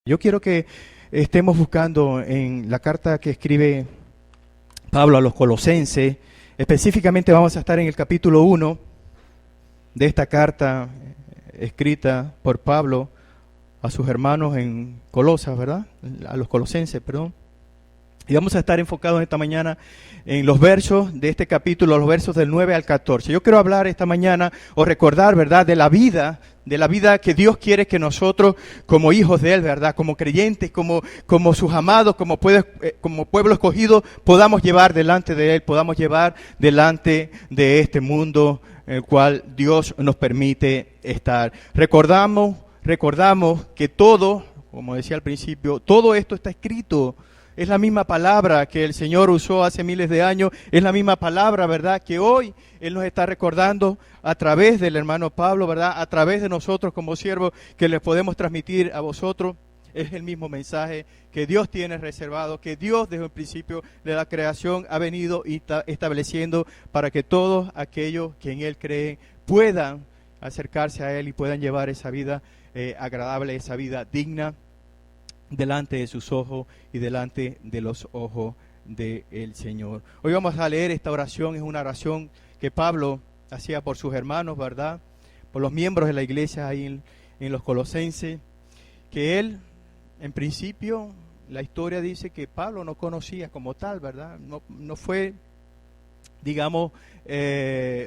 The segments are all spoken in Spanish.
Yo quiero que estemos buscando en la carta que escribe Pablo a los Colosenses. Específicamente vamos a estar en el capítulo 1 de esta carta escrita por Pablo a sus hermanos en Colosas, ¿verdad? A los Colosenses, perdón. Y vamos a estar enfocados esta mañana en los versos de este capítulo, los versos del 9 al 14. Yo quiero hablar esta mañana o recordar, ¿verdad?, de la vida que Dios quiere que nosotros, como hijos de Él, ¿verdad?, como creyentes, como sus amados, como pueblo escogido, podamos llevar delante de Él, podamos llevar delante de este mundo en el cual Dios nos permite estar. Recordamos que todo, como decía al principio, todo esto está escrito. Es la misma palabra que el Señor usó hace miles de años, es la misma palabra, ¿verdad?, que hoy Él nos está recordando a través del hermano Pablo, ¿verdad?, a través de nosotros como siervos que les podemos transmitir a vosotros. Es el mismo mensaje que Dios tiene reservado, que Dios desde el principio de la creación ha venido y está estableciendo para que todos aquellos que en Él creen puedan acercarse a Él y puedan llevar esa vida agradable, esa vida digna, delante de sus ojos y delante de los ojos del Señor. Hoy vamos a leer esta oración. Es una oración que Pablo hacía por sus hermanos, ¿verdad?, por los miembros de la iglesia ahí en los Colosenses, que él, en principio, la historia dice que Pablo no conocía como tal, ¿verdad? No fue, digamos,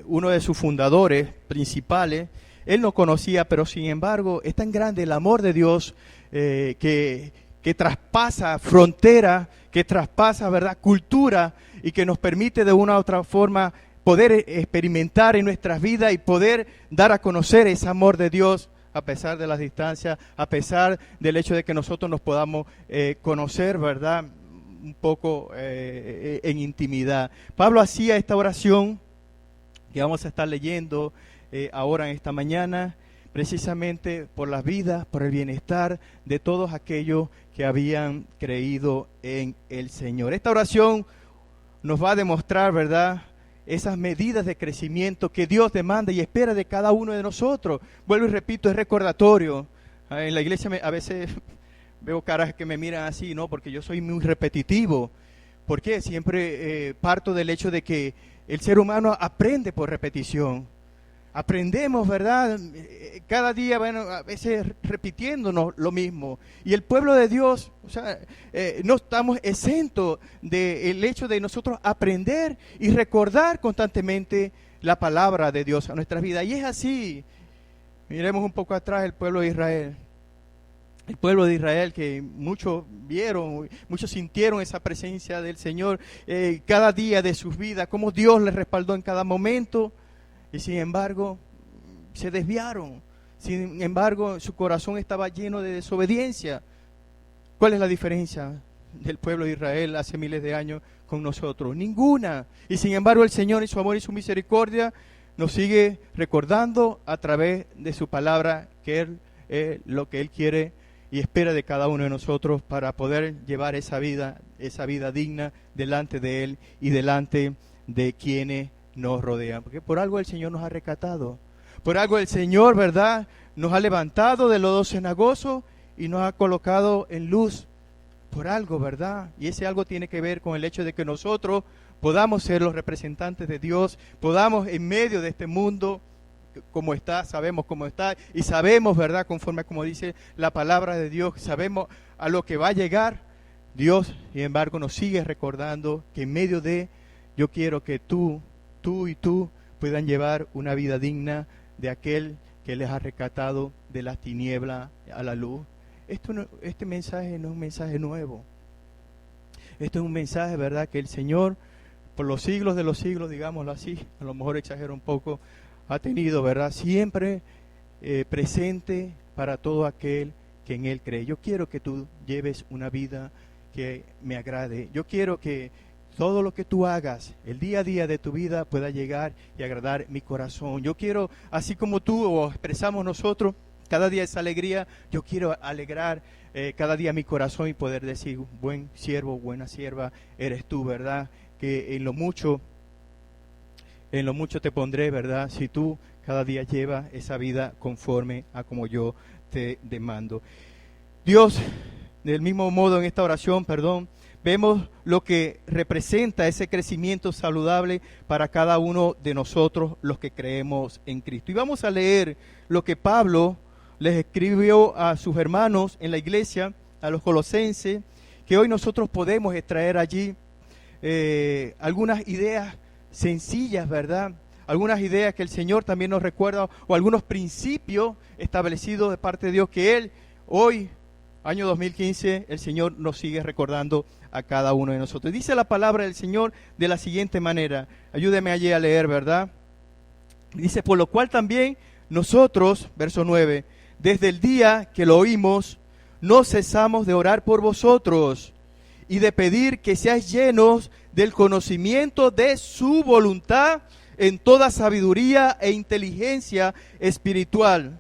uno de sus fundadores principales. Él no conocía, pero sin embargo es tan grande el amor de Dios que traspasa frontera, que traspasa, ¿verdad?, cultura, y que nos permite de una u otra forma poder experimentar en nuestras vidas y poder dar a conocer ese amor de Dios a pesar de las distancias, a pesar del hecho de que nosotros nos podamos conocer, ¿verdad?, un poco en intimidad. Pablo hacía esta oración que vamos a estar leyendo ahora en esta mañana, precisamente por las vidas, por el bienestar de todos aquellos que habían creído en el Señor. Esta oración nos va a demostrar, ¿verdad?, esas medidas de crecimiento que Dios demanda y espera de cada uno de nosotros. Vuelvo y repito, es recordatorio. En la iglesia a veces veo caras que me miran así, ¿no?, porque yo soy muy repetitivo. ¿Por qué? Siempre parto del hecho de que el ser humano aprende por repetición. Aprendemos, ¿verdad?, cada día, bueno, a veces repitiéndonos lo mismo. Y el pueblo de Dios, o sea, no estamos exentos del hecho de nosotros aprender y recordar constantemente la palabra de Dios a nuestras vidas. Y es así. Miremos un poco atrás el pueblo de Israel. El pueblo de Israel, que muchos vieron, muchos sintieron esa presencia del Señor cada día de sus vidas, cómo Dios les respaldó en cada momento. Y sin embargo, se desviaron. Sin embargo, su corazón estaba lleno de desobediencia. ¿Cuál es la diferencia del pueblo de Israel hace miles de años con nosotros? Ninguna. Y sin embargo, el Señor, en su amor y su misericordia, nos sigue recordando a través de su palabra que Él es lo que Él quiere y espera de cada uno de nosotros para poder llevar esa vida digna delante de Él y delante de quienes nos rodean, porque por algo el Señor nos ha rescatado, por algo el Señor, ¿verdad?, nos ha levantado de lodo cenagoso y nos ha colocado en luz, por algo, ¿verdad? Y ese algo tiene que ver con el hecho de que nosotros podamos ser los representantes de Dios, podamos en medio de este mundo, como está, sabemos cómo está, y sabemos, ¿verdad?, conforme como dice la palabra de Dios, sabemos a lo que va a llegar. Dios, sin embargo, nos sigue recordando que en medio de, yo quiero que tú y tú puedan llevar una vida digna de aquel que les ha rescatado de las tinieblas a la luz. Este mensaje no es un mensaje nuevo. Esto es un mensaje, ¿verdad?, que el Señor, por los siglos de los siglos, digámoslo así, a lo mejor exagero un poco, ha tenido, ¿verdad?, siempre presente para todo aquel que en Él cree. Yo quiero que tú lleves una vida que me agrade. Yo quiero que todo lo que tú hagas, el día a día de tu vida, pueda llegar y agradar mi corazón. Yo quiero, así como tú o expresamos nosotros, cada día esa alegría, yo quiero alegrar cada día mi corazón y poder decir, buen siervo, buena sierva, eres tú, ¿verdad? Que en lo mucho te pondré, ¿verdad? Si tú cada día llevas esa vida conforme a como yo te demando. Dios, del mismo modo en esta oración, vemos lo que representa ese crecimiento saludable para cada uno de nosotros los que creemos en Cristo. Y vamos a leer lo que Pablo les escribió a sus hermanos en la iglesia, a los colosenses, que hoy nosotros podemos extraer allí algunas ideas sencillas, ¿verdad? Algunas ideas que el Señor también nos recuerda, o algunos principios establecidos de parte de Dios que Él hoy, año 2015, el Señor nos sigue recordando a cada uno de nosotros. Dice la palabra del Señor de la siguiente manera, ayúdeme allí a leer, ¿verdad? Dice, por lo cual también nosotros, verso 9, desde el día que lo oímos, no cesamos de orar por vosotros y de pedir que seáis llenos del conocimiento de su voluntad en toda sabiduría e inteligencia espiritual,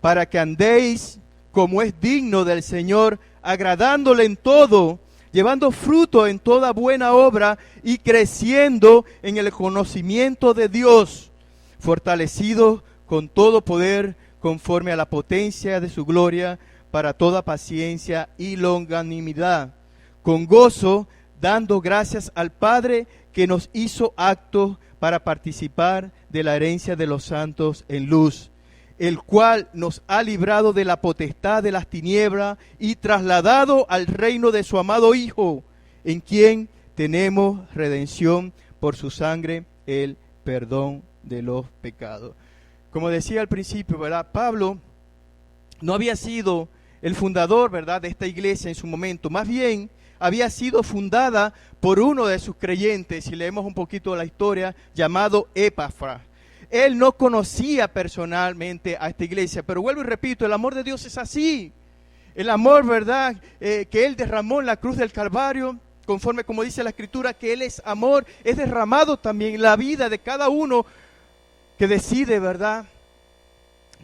para que andéis como es digno del Señor, agradándole en todo, llevando fruto en toda buena obra y creciendo en el conocimiento de Dios, fortalecidos con todo poder conforme a la potencia de su gloria, para toda paciencia y longanimidad, con gozo, dando gracias al Padre que nos hizo aptos para participar de la herencia de los santos en luz, el cual nos ha librado de la potestad de las tinieblas y trasladado al reino de su amado Hijo, en quien tenemos redención por su sangre, el perdón de los pecados. Como decía al principio, ¿verdad? Pablo no había sido el fundador, ¿verdad?, de esta iglesia en su momento, más bien había sido fundada por uno de sus creyentes, si leemos un poquito la historia, llamado Epafras. Él no conocía personalmente a esta iglesia, pero vuelvo y repito, el amor de Dios es así. El amor, ¿verdad?, que Él derramó en la cruz del Calvario, conforme como dice la Escritura, que Él es amor, es derramado también en la vida de cada uno que decide, ¿verdad?,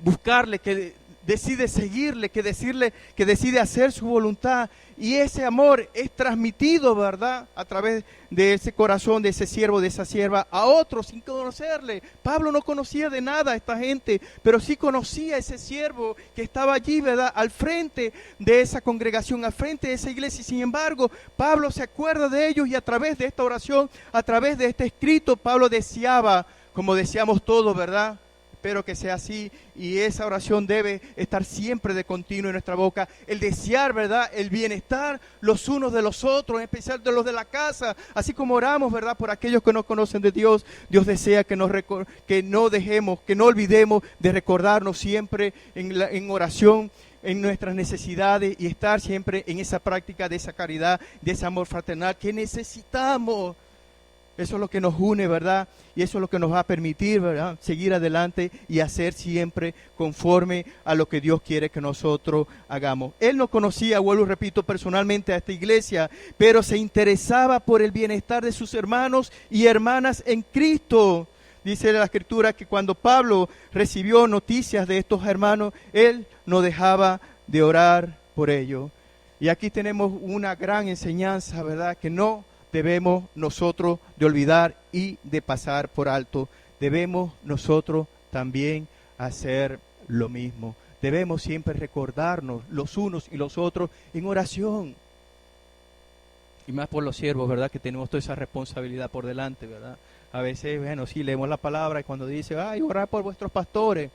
buscarle, que decide seguirle, que decide hacer su voluntad. Y ese amor es transmitido, ¿verdad?, a través de ese corazón, de ese siervo, de esa sierva, a otros sin conocerle. Pablo no conocía de nada a esta gente, pero sí conocía a ese siervo que estaba allí, ¿verdad?, al frente de esa congregación, al frente de esa iglesia. Y sin embargo, Pablo se acuerda de ellos y a través de esta oración, a través de este escrito, Pablo deseaba, como deseamos todos, ¿verdad?, espero que sea así, y esa oración debe estar siempre de continuo en nuestra boca, el desear, ¿verdad?, el bienestar los unos de los otros, en especial de los de la casa, así como oramos, ¿verdad?, por aquellos que no conocen de Dios. Dios desea que no dejemos, que no olvidemos de recordarnos siempre en oración, en nuestras necesidades, y estar siempre en esa práctica de esa caridad, de ese amor fraternal que necesitamos. Eso es lo que nos une, ¿verdad? Y eso es lo que nos va a permitir, ¿verdad?, seguir adelante y hacer siempre conforme a lo que Dios quiere que nosotros hagamos. Él no conocía, vuelvo y repito, personalmente a esta iglesia, pero se interesaba por el bienestar de sus hermanos y hermanas en Cristo. Dice la Escritura que cuando Pablo recibió noticias de estos hermanos, él no dejaba de orar por ellos. Y aquí tenemos una gran enseñanza, ¿verdad?, que no debemos nosotros de olvidar y de pasar por alto. Debemos nosotros también hacer lo mismo. Debemos siempre recordarnos los unos y los otros en oración. Y más por los siervos, ¿verdad?, que tenemos toda esa responsabilidad por delante, ¿verdad? A veces, bueno, sí, leemos la palabra y cuando dice, ay, orad por vuestros pastores,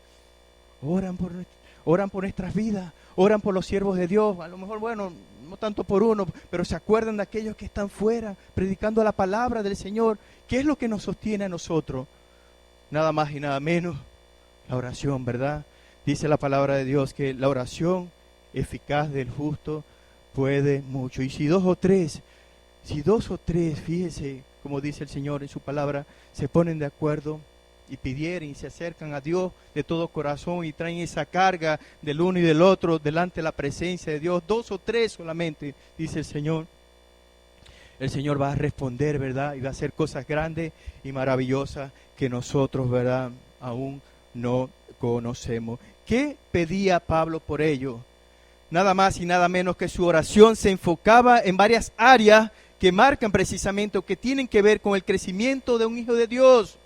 oran por nuestras vidas, oran por los siervos de Dios. A lo mejor, bueno, no tanto por uno, pero se acuerdan de aquellos que están fuera, predicando la palabra del Señor. ¿Qué es lo que nos sostiene a nosotros? Nada más y nada menos, la oración, ¿verdad? Dice la palabra de Dios que la oración eficaz del justo puede mucho. Y si dos o tres, fíjese, como dice el Señor en su palabra, se ponen de acuerdo y pidieren y se acercan a Dios de todo corazón y traen esa carga del uno y del otro delante de la presencia de Dios, 2 o 3 solamente, dice el Señor va a responder, ¿verdad? Y va a hacer cosas grandes y maravillosas que nosotros, ¿verdad?, aún no conocemos. ¿Qué pedía Pablo por ello? Nada más y nada menos que su oración se enfocaba en varias áreas que marcan precisamente o que tienen que ver con el crecimiento de un hijo de Dios.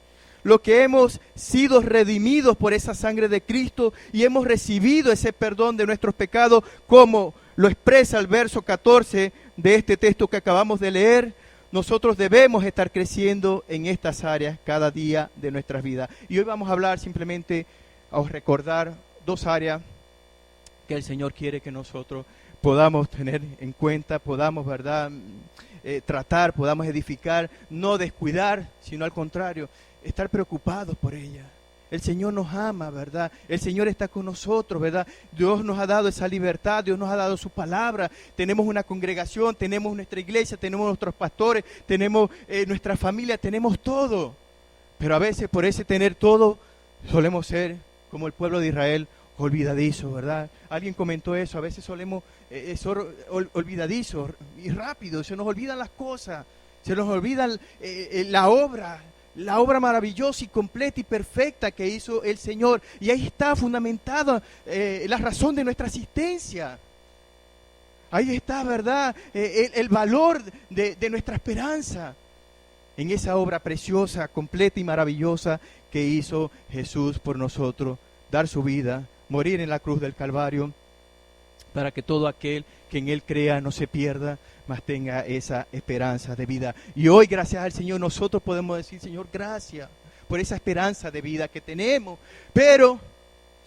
Lo que hemos sido redimidos por esa sangre de Cristo y hemos recibido ese perdón de nuestros pecados como lo expresa el verso 14 de este texto que acabamos de leer. Nosotros debemos estar creciendo en estas áreas cada día de nuestras vidas. Y hoy vamos a hablar simplemente, a recordar dos áreas que el Señor quiere que nosotros podamos tener en cuenta, podamos, ¿verdad?, tratar, podamos edificar, no descuidar, sino al contrario, estar preocupados por ella. El Señor nos ama, ¿verdad? El Señor está con nosotros, ¿verdad? Dios nos ha dado esa libertad, Dios nos ha dado su palabra. Tenemos una congregación, tenemos nuestra iglesia, tenemos nuestros pastores, tenemos nuestra familia, tenemos todo. Pero a veces por ese tener todo, solemos ser como el pueblo de Israel, olvidadizos, ¿verdad? Alguien comentó eso, a veces solemos ser olvidadizos y rápido, se nos olvidan las cosas, se nos olvida la obra maravillosa y completa y perfecta que hizo el Señor. Y ahí está fundamentada la razón de nuestra existencia. Ahí está, ¿verdad?, el valor de nuestra esperanza. En esa obra preciosa, completa y maravillosa que hizo Jesús por nosotros. Dar su vida, morir en la cruz del Calvario, para que todo aquel que en Él crea no se pierda, mas tenga esa esperanza de vida. Y hoy, gracias al Señor, nosotros podemos decir: Señor, gracias por esa esperanza de vida que tenemos. Pero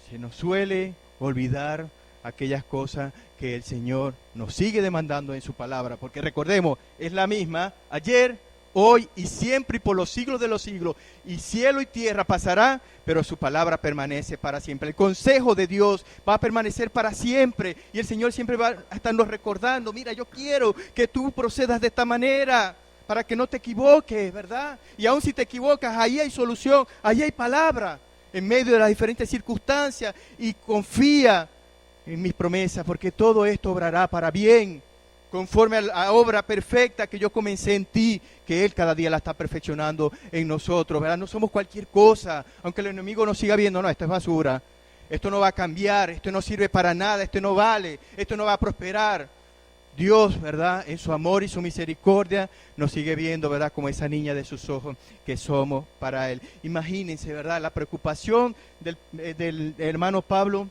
se nos suele olvidar aquellas cosas que el Señor nos sigue demandando en su palabra. Porque recordemos, es la misma ayer, hoy y siempre y por los siglos de los siglos. Y cielo y tierra pasará, pero su palabra permanece para siempre. El consejo de Dios va a permanecer para siempre. Y el Señor siempre va a estarnos recordando: mira, yo quiero que tú procedas de esta manera, para que no te equivoques, ¿verdad? Y aun si te equivocas, ahí hay solución, ahí hay palabra, en medio de las diferentes circunstancias. Y confía en mis promesas, porque todo esto obrará para bien, conforme a la obra perfecta que yo comencé en ti, que Él cada día la está perfeccionando en nosotros, ¿verdad? No somos cualquier cosa, aunque el enemigo nos siga viendo: no, esto es basura, esto no va a cambiar, esto no sirve para nada, esto no vale, esto no va a prosperar. Dios, ¿verdad?, en su amor y su misericordia, nos sigue viendo, ¿verdad?, como esa niña de sus ojos que somos para Él. Imagínense, ¿verdad?, la preocupación del hermano Pablo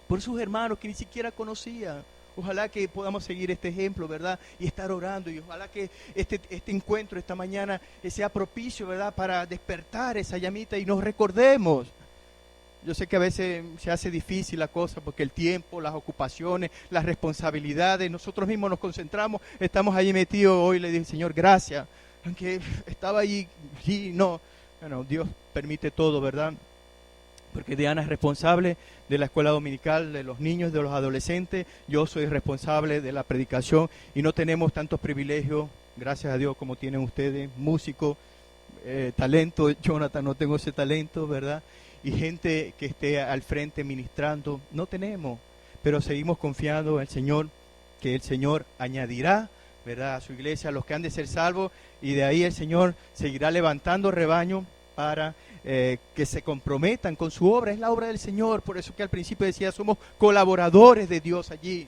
por sus hermanos que ni siquiera conocía. Ojalá que podamos seguir este ejemplo, ¿verdad?, y estar orando, y ojalá que este encuentro esta mañana sea propicio, ¿verdad?, para despertar esa llamita y nos recordemos. Yo sé que a veces se hace difícil la cosa porque el tiempo, las ocupaciones, las responsabilidades, nosotros mismos nos concentramos, estamos allí metidos. Hoy le dije: Señor, gracias, aunque estaba allí, sí, no, bueno, Dios permite todo, ¿verdad? Porque Diana es responsable de la escuela dominical, de los niños, de los adolescentes. Yo soy responsable de la predicación y no tenemos tantos privilegios, gracias a Dios, como tienen ustedes, músicos, talento. Jonathan, no tengo ese talento, ¿verdad? Y gente que esté al frente ministrando, no tenemos. Pero seguimos confiando en el Señor, que el Señor añadirá, ¿verdad?, a su iglesia a los que han de ser salvos, y de ahí el Señor seguirá levantando rebaño para que se comprometan con su obra. Es la obra del Señor. Por eso que al principio decía: somos colaboradores de Dios allí.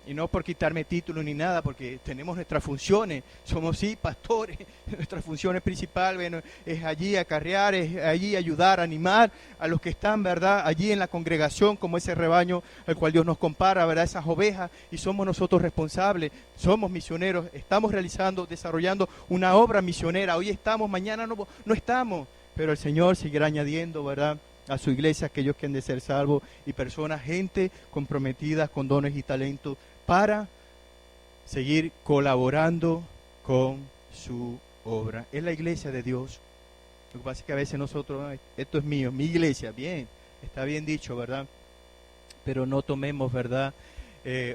Y no por quitarme título ni nada, porque tenemos nuestras funciones. Somos, sí, pastores. Nuestra función principal, bueno, es allí acarrear, es allí ayudar, animar a los que están, ¿verdad?, allí en la congregación, como ese rebaño al cual Dios nos compara, ¿verdad?, esas ovejas. Y somos nosotros responsables, somos misioneros, estamos realizando, desarrollando una obra misionera. Hoy estamos, mañana no estamos, pero el Señor seguirá añadiendo, ¿verdad?, a su iglesia aquellos que han de ser salvos, y personas, gente comprometida con dones y talentos para seguir colaborando con su obra. Es la iglesia de Dios. Lo que pasa es que a veces nosotros: esto es mío, mi iglesia. Bien, está bien dicho, ¿verdad? Pero no tomemos, ¿verdad?,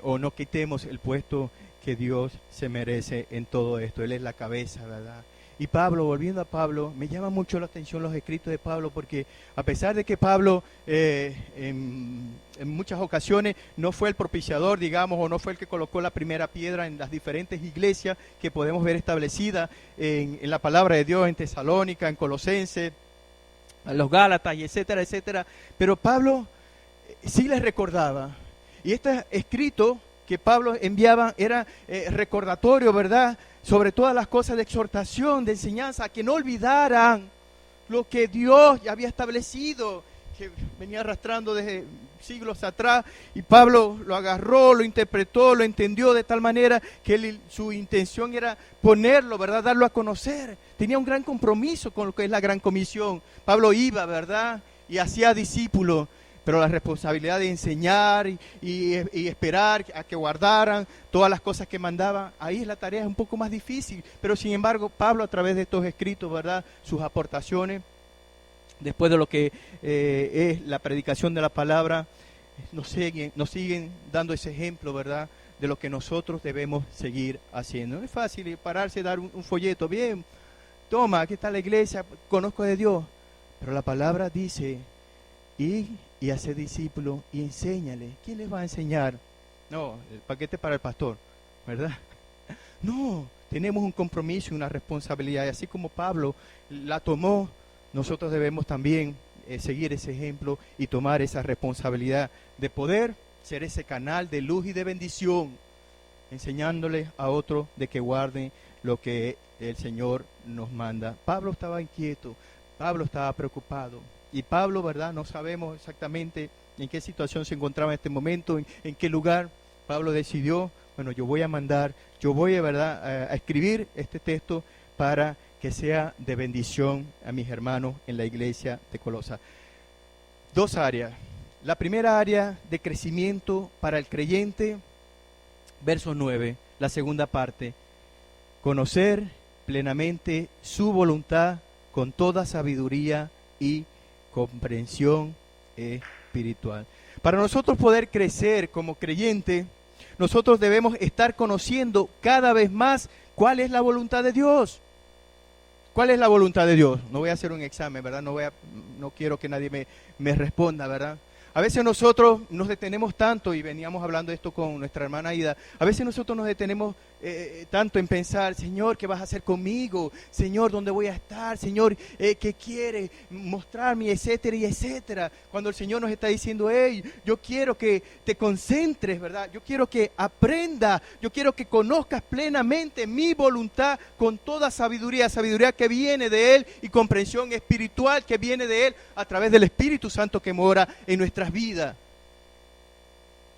o no quitemos el puesto que Dios se merece en todo esto. Él es la cabeza, ¿verdad? Y Pablo, volviendo a Pablo, me llama mucho la atención los escritos de Pablo, porque a pesar de que Pablo en muchas ocasiones no fue el propiciador, digamos, o no fue el que colocó la primera piedra en las diferentes iglesias que podemos ver establecidas en la palabra de Dios, en Tesalónica, en Colosenses, en los Gálatas, y etcétera, etcétera, pero Pablo sí les recordaba. Y este escrito que Pablo enviaba era recordatorio, ¿verdad?, sobre todas las cosas de exhortación, de enseñanza, que no olvidaran lo que Dios ya había establecido, que venía arrastrando desde siglos atrás, y Pablo lo agarró, lo interpretó, lo entendió de tal manera que su intención era ponerlo, ¿verdad? Darlo a conocer. Tenía un gran compromiso con lo que es la gran comisión. Pablo iba, ¿verdad? Y hacía discípulos, pero la responsabilidad de enseñar y esperar a que guardaran todas las cosas que mandaba, ahí la tarea es un poco más difícil. Pero sin embargo, Pablo, a través de estos escritos, ¿verdad? Sus aportaciones, después de lo que es la predicación de la palabra, nos siguen dando ese ejemplo, ¿verdad?, de lo que nosotros debemos seguir haciendo. No es fácil pararse y dar un folleto, bien, toma, aquí está la iglesia, conozco de Dios, pero la palabra dice, y hacer discípulos y enséñale. ¿Quién les va a enseñar? No, el paquete para el pastor, ¿verdad? No, tenemos un compromiso y una responsabilidad, y así como Pablo la tomó, nosotros debemos también seguir ese ejemplo y tomar esa responsabilidad de poder ser ese canal de luz y de bendición, enseñándole a otros de que guarden lo que el Señor nos manda. Pablo estaba inquieto, Pablo estaba preocupado, y Pablo, ¿verdad? No sabemos exactamente en qué situación se encontraba en este momento, en qué lugar. Pablo decidió, bueno, yo voy a mandar, yo voy, ¿verdad?, a escribir este texto para que sea de bendición a mis hermanos en la iglesia de Colosas. Dos áreas. La primera área de crecimiento para el creyente, verso 9. La segunda parte, conocer plenamente su voluntad con toda sabiduría y comprensión espiritual. Para nosotros poder crecer como creyente, nosotros debemos estar conociendo cada vez más cuál es la voluntad de Dios. ¿Cuál es la voluntad de Dios? No voy a hacer un examen, ¿verdad? No quiero que nadie me responda, ¿verdad? A veces nosotros nos detenemos tanto, y veníamos hablando de esto con nuestra hermana Aida, a veces nosotros nos detenemos tanto en pensar, Señor, ¿qué vas a hacer conmigo? Señor, ¿dónde voy a estar? Señor, ¿qué quiere mostrarme? Etcétera y etcétera. Cuando el Señor nos está diciendo, hey, yo quiero que te concentres, ¿verdad? Yo quiero que aprendas, yo quiero que conozcas plenamente mi voluntad con toda sabiduría, sabiduría que viene de Él y comprensión espiritual que viene de Él a través del Espíritu Santo que mora en nuestras vidas.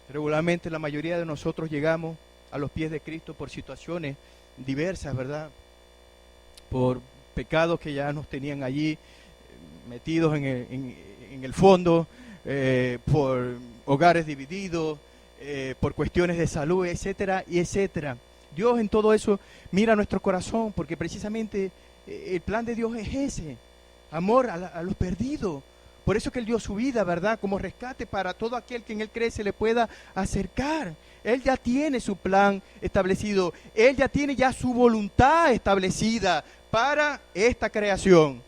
Regularmente la mayoría de nosotros llegamos a los pies de Cristo por situaciones diversas, ¿verdad? Por pecados que ya nos tenían allí metidos en el fondo, por hogares divididos, por cuestiones de salud, etcétera y etcétera. Dios en todo eso mira nuestro corazón, porque precisamente el plan de Dios es ese, amor a los perdidos. Por eso que Él dio su vida, ¿verdad?, como rescate para todo aquel que en Él cree se le pueda acercar. Él ya tiene su plan establecido. Él ya tiene su voluntad establecida para esta creación.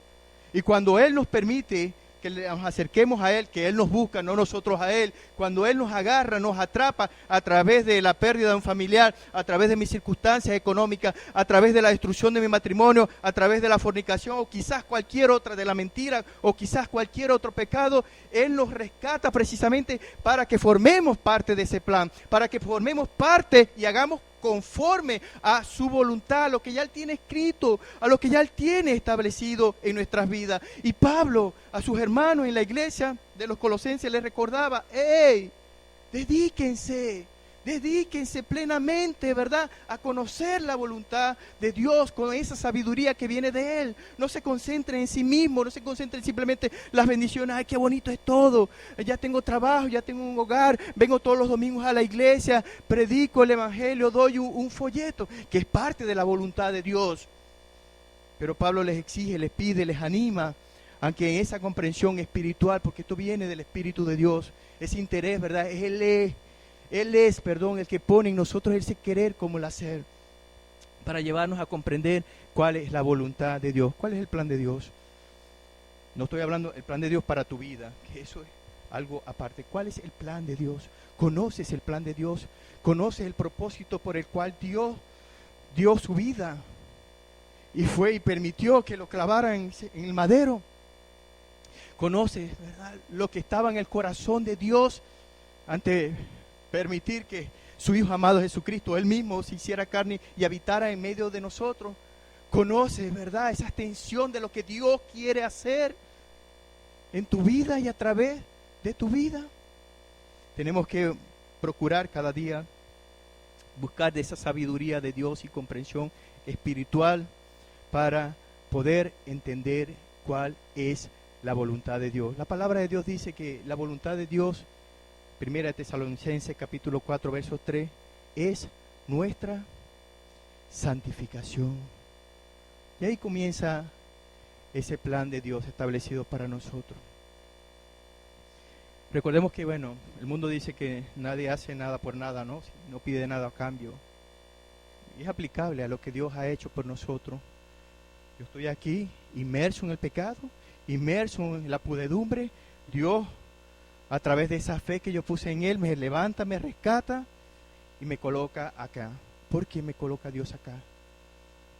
Y cuando Él nos permite que nos acerquemos a Él, que Él nos busca, no nosotros a Él, cuando Él nos agarra, nos atrapa a través de la pérdida de un familiar, a través de mis circunstancias económicas, a través de la destrucción de mi matrimonio, a través de la fornicación, o quizás cualquier otra, de la mentira, o quizás cualquier otro pecado, Él nos rescata precisamente para que formemos parte de ese plan, para que formemos parte y hagamos conforme a su voluntad, a lo que ya Él tiene escrito, a lo que ya Él tiene establecido en nuestras vidas. Y Pablo a sus hermanos en la iglesia de los Colosenses les recordaba, hey, dedíquense plenamente, ¿verdad?, a conocer la voluntad de Dios con esa sabiduría que viene de Él. No se concentren en sí mismos, no se concentren simplemente las bendiciones, ay, qué bonito es todo, ya tengo trabajo, ya tengo un hogar, vengo todos los domingos a la iglesia, predico el evangelio, doy un folleto, que es parte de la voluntad de Dios. Pero Pablo les exige, les pide, les anima, aunque en esa comprensión espiritual, porque esto viene del Espíritu de Dios, ese interés, ¿verdad?, Él es, el que pone en nosotros ese querer como el hacer, para llevarnos a comprender cuál es la voluntad de Dios, cuál es el plan de Dios. No estoy hablando del plan de Dios para tu vida, que eso es algo aparte. ¿Cuál es el plan de Dios? ¿Conoces el plan de Dios? ¿Conoces el propósito por el cual Dios dio su vida y fue y permitió que lo clavaran en el madero? ¿Conoces, verdad, lo que estaba en el corazón de Dios ante permitir que su Hijo amado Jesucristo, Él mismo, se hiciera carne y habitara en medio de nosotros? ¿Conoces, verdad, esa extensión de lo que Dios quiere hacer? en tu vida y a través de tu vida. Tenemos que procurar cada día buscar de esa sabiduría de Dios y comprensión espiritual para poder entender cuál es la voluntad de Dios. La palabra de Dios dice que la voluntad de Dios, 1 Tesalonicenses capítulo 4, verso 3, es nuestra santificación. Y ahí comienza ese plan de Dios establecido para nosotros. Recordemos que, bueno, el mundo dice que nadie hace nada por nada, ¿no? No pide nada a cambio. Y es aplicable a lo que Dios ha hecho por nosotros. Yo estoy aquí inmerso en el pecado, inmerso en la pudredumbre. Dios, a través de esa fe que yo puse en Él, me levanta, me rescata y me coloca acá. ¿Por qué me coloca Dios acá?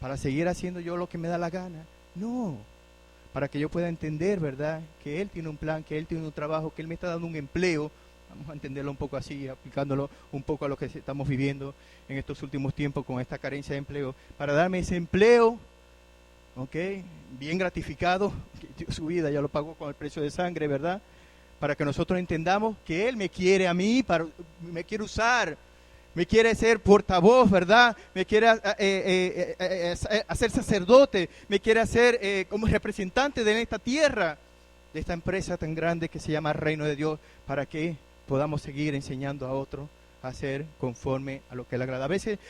¿Para seguir haciendo yo lo que me da la gana? No. Para que yo pueda entender, ¿verdad?, que Él tiene un plan, que Él tiene un trabajo, que Él me está dando un empleo. Vamos a entenderlo un poco así, aplicándolo un poco a lo que estamos viviendo en estos últimos tiempos con esta carencia de empleo. Para darme ese empleo, ¿ok?, bien gratificado, que dio su vida, ya lo pagó con el precio de sangre, ¿verdad? Para que nosotros entendamos que Él me quiere a mí, me quiere usar, me quiere ser portavoz, ¿verdad? Me quiere hacer sacerdote, me quiere hacer como representante de esta tierra, de esta empresa tan grande que se llama Reino de Dios, para que podamos seguir enseñando a otros a hacer conforme a lo que le agrada. A veces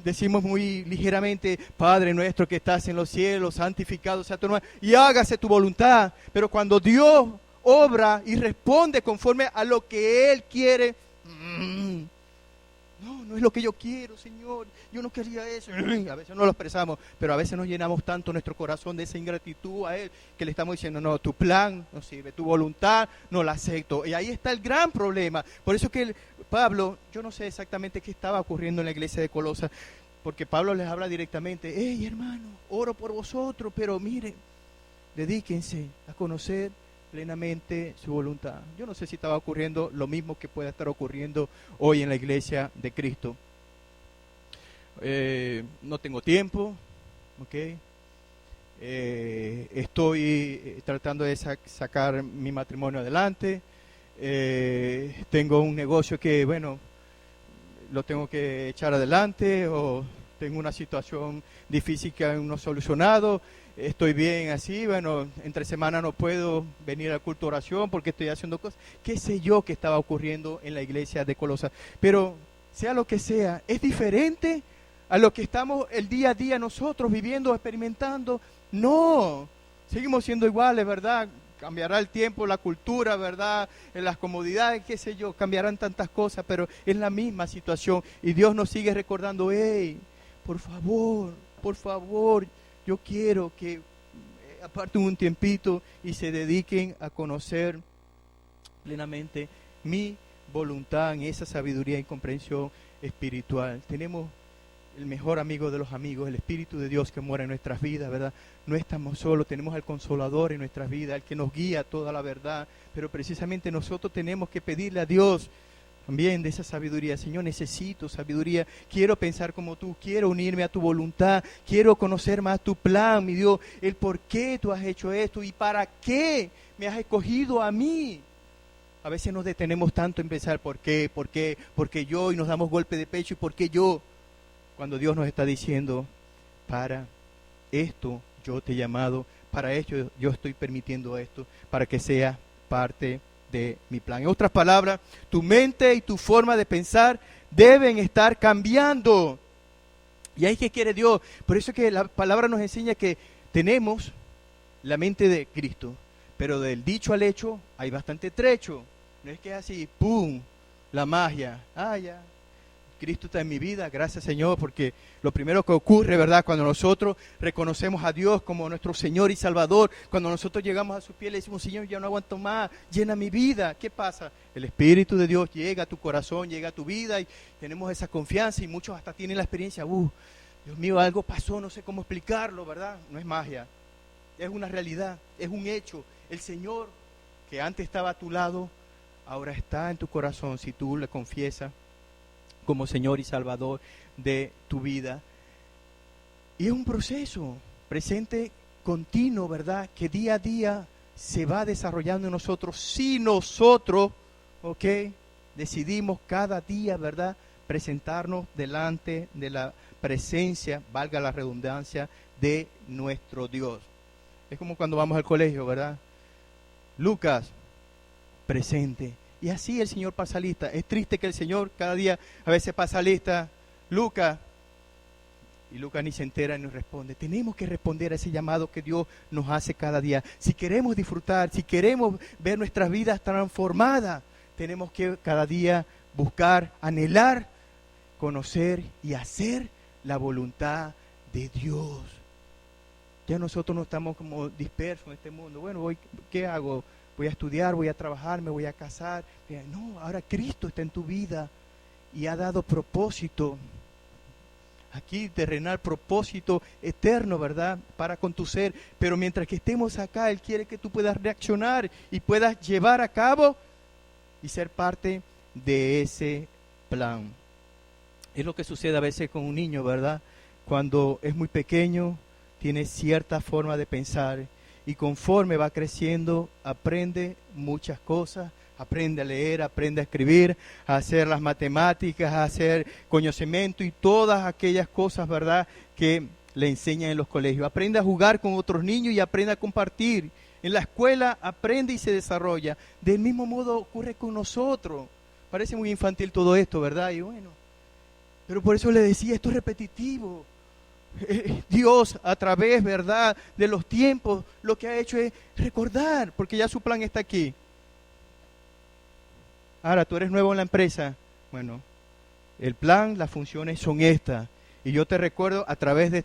decimos muy ligeramente: Padre nuestro que estás en los cielos, santificado sea tu nombre, y hágase tu voluntad. Pero cuando Dios obra y responde conforme a lo que Él quiere, no es lo que yo quiero, Señor, yo no quería eso. A veces no lo expresamos, pero a veces nos llenamos tanto nuestro corazón de esa ingratitud a Él, que le estamos diciendo: no, tu plan no sirve, tu voluntad no la acepto. Y ahí está el gran problema. Por eso que Pablo, yo no sé exactamente qué estaba ocurriendo en la iglesia de Colosas, porque Pablo les habla directamente: hey, hermano, oro por vosotros, pero miren, dedíquense a conocer plenamente su voluntad. Yo no sé si estaba ocurriendo lo mismo que pueda estar ocurriendo hoy en la iglesia de Cristo. No tengo tiempo, ¿ok? Estoy tratando de sacar mi matrimonio adelante. Tengo un negocio que, bueno, lo tengo que echar adelante, o tengo una situación difícil que aún no he solucionado. Estoy bien así, bueno, entre semana no puedo venir al culto de oración porque estoy haciendo cosas. Qué sé yo qué estaba ocurriendo en la iglesia de Colosas. Pero sea lo que sea, es diferente a lo que estamos el día a día nosotros viviendo, experimentando. No, seguimos siendo iguales, ¿verdad? Cambiará el tiempo, la cultura, ¿verdad? En las comodidades, qué sé yo, cambiarán tantas cosas, pero es la misma situación. Y Dios nos sigue recordando: hey, por favor, yo quiero que aparten un tiempito y se dediquen a conocer plenamente mi voluntad en esa sabiduría y comprensión espiritual. Tenemos el mejor amigo de los amigos, el Espíritu de Dios que mora en nuestras vidas, ¿verdad? No estamos solos, tenemos al Consolador en nuestras vidas, el que nos guía a toda la verdad, pero precisamente nosotros tenemos que pedirle a Dios también de esa sabiduría. Señor, necesito sabiduría, quiero pensar como tú, quiero unirme a tu voluntad, quiero conocer más tu plan, mi Dios, el por qué tú has hecho esto y para qué me has escogido a mí. A veces nos detenemos tanto en pensar por qué yo, y nos damos golpe de pecho, y por qué yo, cuando Dios nos está diciendo: para esto yo te he llamado, para esto yo estoy permitiendo esto, para que sea parte de mi plan. En otras palabras, tu mente y tu forma de pensar deben estar cambiando. Y ahí que quiere Dios. Por eso es que la palabra nos enseña que tenemos la mente de Cristo, pero del dicho al hecho hay bastante trecho. No es que es así, ¡pum!, la magia. Ya, Cristo está en mi vida, gracias Señor, porque lo primero que ocurre, ¿verdad?, cuando nosotros reconocemos a Dios como nuestro Señor y Salvador, cuando nosotros llegamos a sus pies y le decimos: Señor, ya no aguanto más, llena mi vida. ¿Qué pasa? El Espíritu de Dios llega a tu corazón, llega a tu vida, y tenemos esa confianza, y muchos hasta tienen la experiencia: Dios mío, algo pasó, no sé cómo explicarlo, ¿verdad? No es magia, es una realidad, es un hecho. El Señor que antes estaba a tu lado, ahora está en tu corazón si tú le confiesas como Señor y Salvador de tu vida. Y es un proceso presente, continuo, ¿verdad?, que día a día se va desarrollando en nosotros si nosotros, ¿ok?, decidimos cada día, ¿verdad?, presentarnos delante de la presencia, valga la redundancia, de nuestro Dios. Es como cuando vamos al colegio, ¿verdad? Lucas, presente. Y así el Señor pasa lista. Es triste que el Señor cada día a veces pasa lista. Lucas, y Lucas ni se entera ni responde. Tenemos que responder a ese llamado que Dios nos hace cada día. Si queremos disfrutar, si queremos ver nuestras vidas transformadas, tenemos que cada día buscar, anhelar, conocer y hacer la voluntad de Dios. Ya nosotros no estamos como dispersos en este mundo. Bueno, ¿qué hago? Voy a estudiar, voy a trabajar, me voy a casar. No, ahora Cristo está en tu vida y ha dado propósito. Aquí terrenal, propósito eterno, ¿verdad?, para con tu ser. Pero mientras que estemos acá, Él quiere que tú puedas reaccionar y puedas llevar a cabo y ser parte de ese plan. Es lo que sucede a veces con un niño, ¿verdad? Cuando es muy pequeño, tiene cierta forma de pensar y conforme va creciendo, aprende muchas cosas. Aprende a leer, aprende a escribir, a hacer las matemáticas, a hacer conocimiento y todas aquellas cosas, ¿verdad?, que le enseñan en los colegios. Aprende a jugar con otros niños y aprende a compartir. En la escuela aprende y se desarrolla. Del mismo modo ocurre con nosotros. Parece muy infantil todo esto, ¿verdad? Y bueno, pero por eso le decía, esto es repetitivo. Dios, a través, ¿verdad?, de los tiempos, lo que ha hecho es recordar, porque ya su plan está aquí. Ahora, tú eres nuevo en la empresa. Bueno, el plan, las funciones son estas. Y yo te recuerdo a través de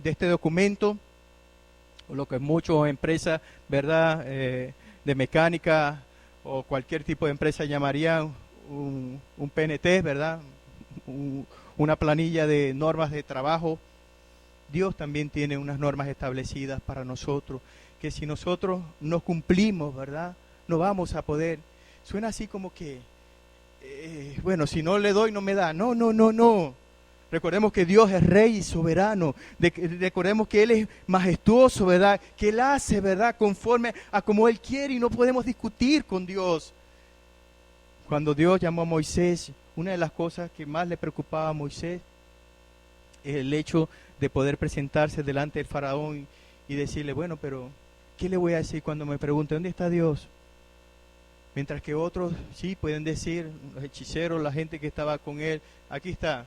este documento, lo que muchas empresas, ¿verdad?, de mecánica o cualquier tipo de empresa llamarían un PNT, ¿verdad?, una planilla de normas de trabajo. Dios también tiene unas normas establecidas para nosotros, que si nosotros no cumplimos, ¿verdad?, no vamos a poder. Suena así como que, bueno, si no le doy, no me da. No, no, no, no. Recordemos que Dios es rey y soberano. Recordemos que Él es majestuoso, ¿verdad? Que Él hace, ¿verdad?, conforme a como Él quiere y no podemos discutir con Dios. Cuando Dios llamó a Moisés, una de las cosas que más le preocupaba a Moisés es el hecho de poder presentarse delante del faraón y decirle, bueno, pero ¿qué le voy a decir cuando me pregunte dónde está Dios? Mientras que otros sí pueden decir, los hechiceros, la gente que estaba con él, aquí está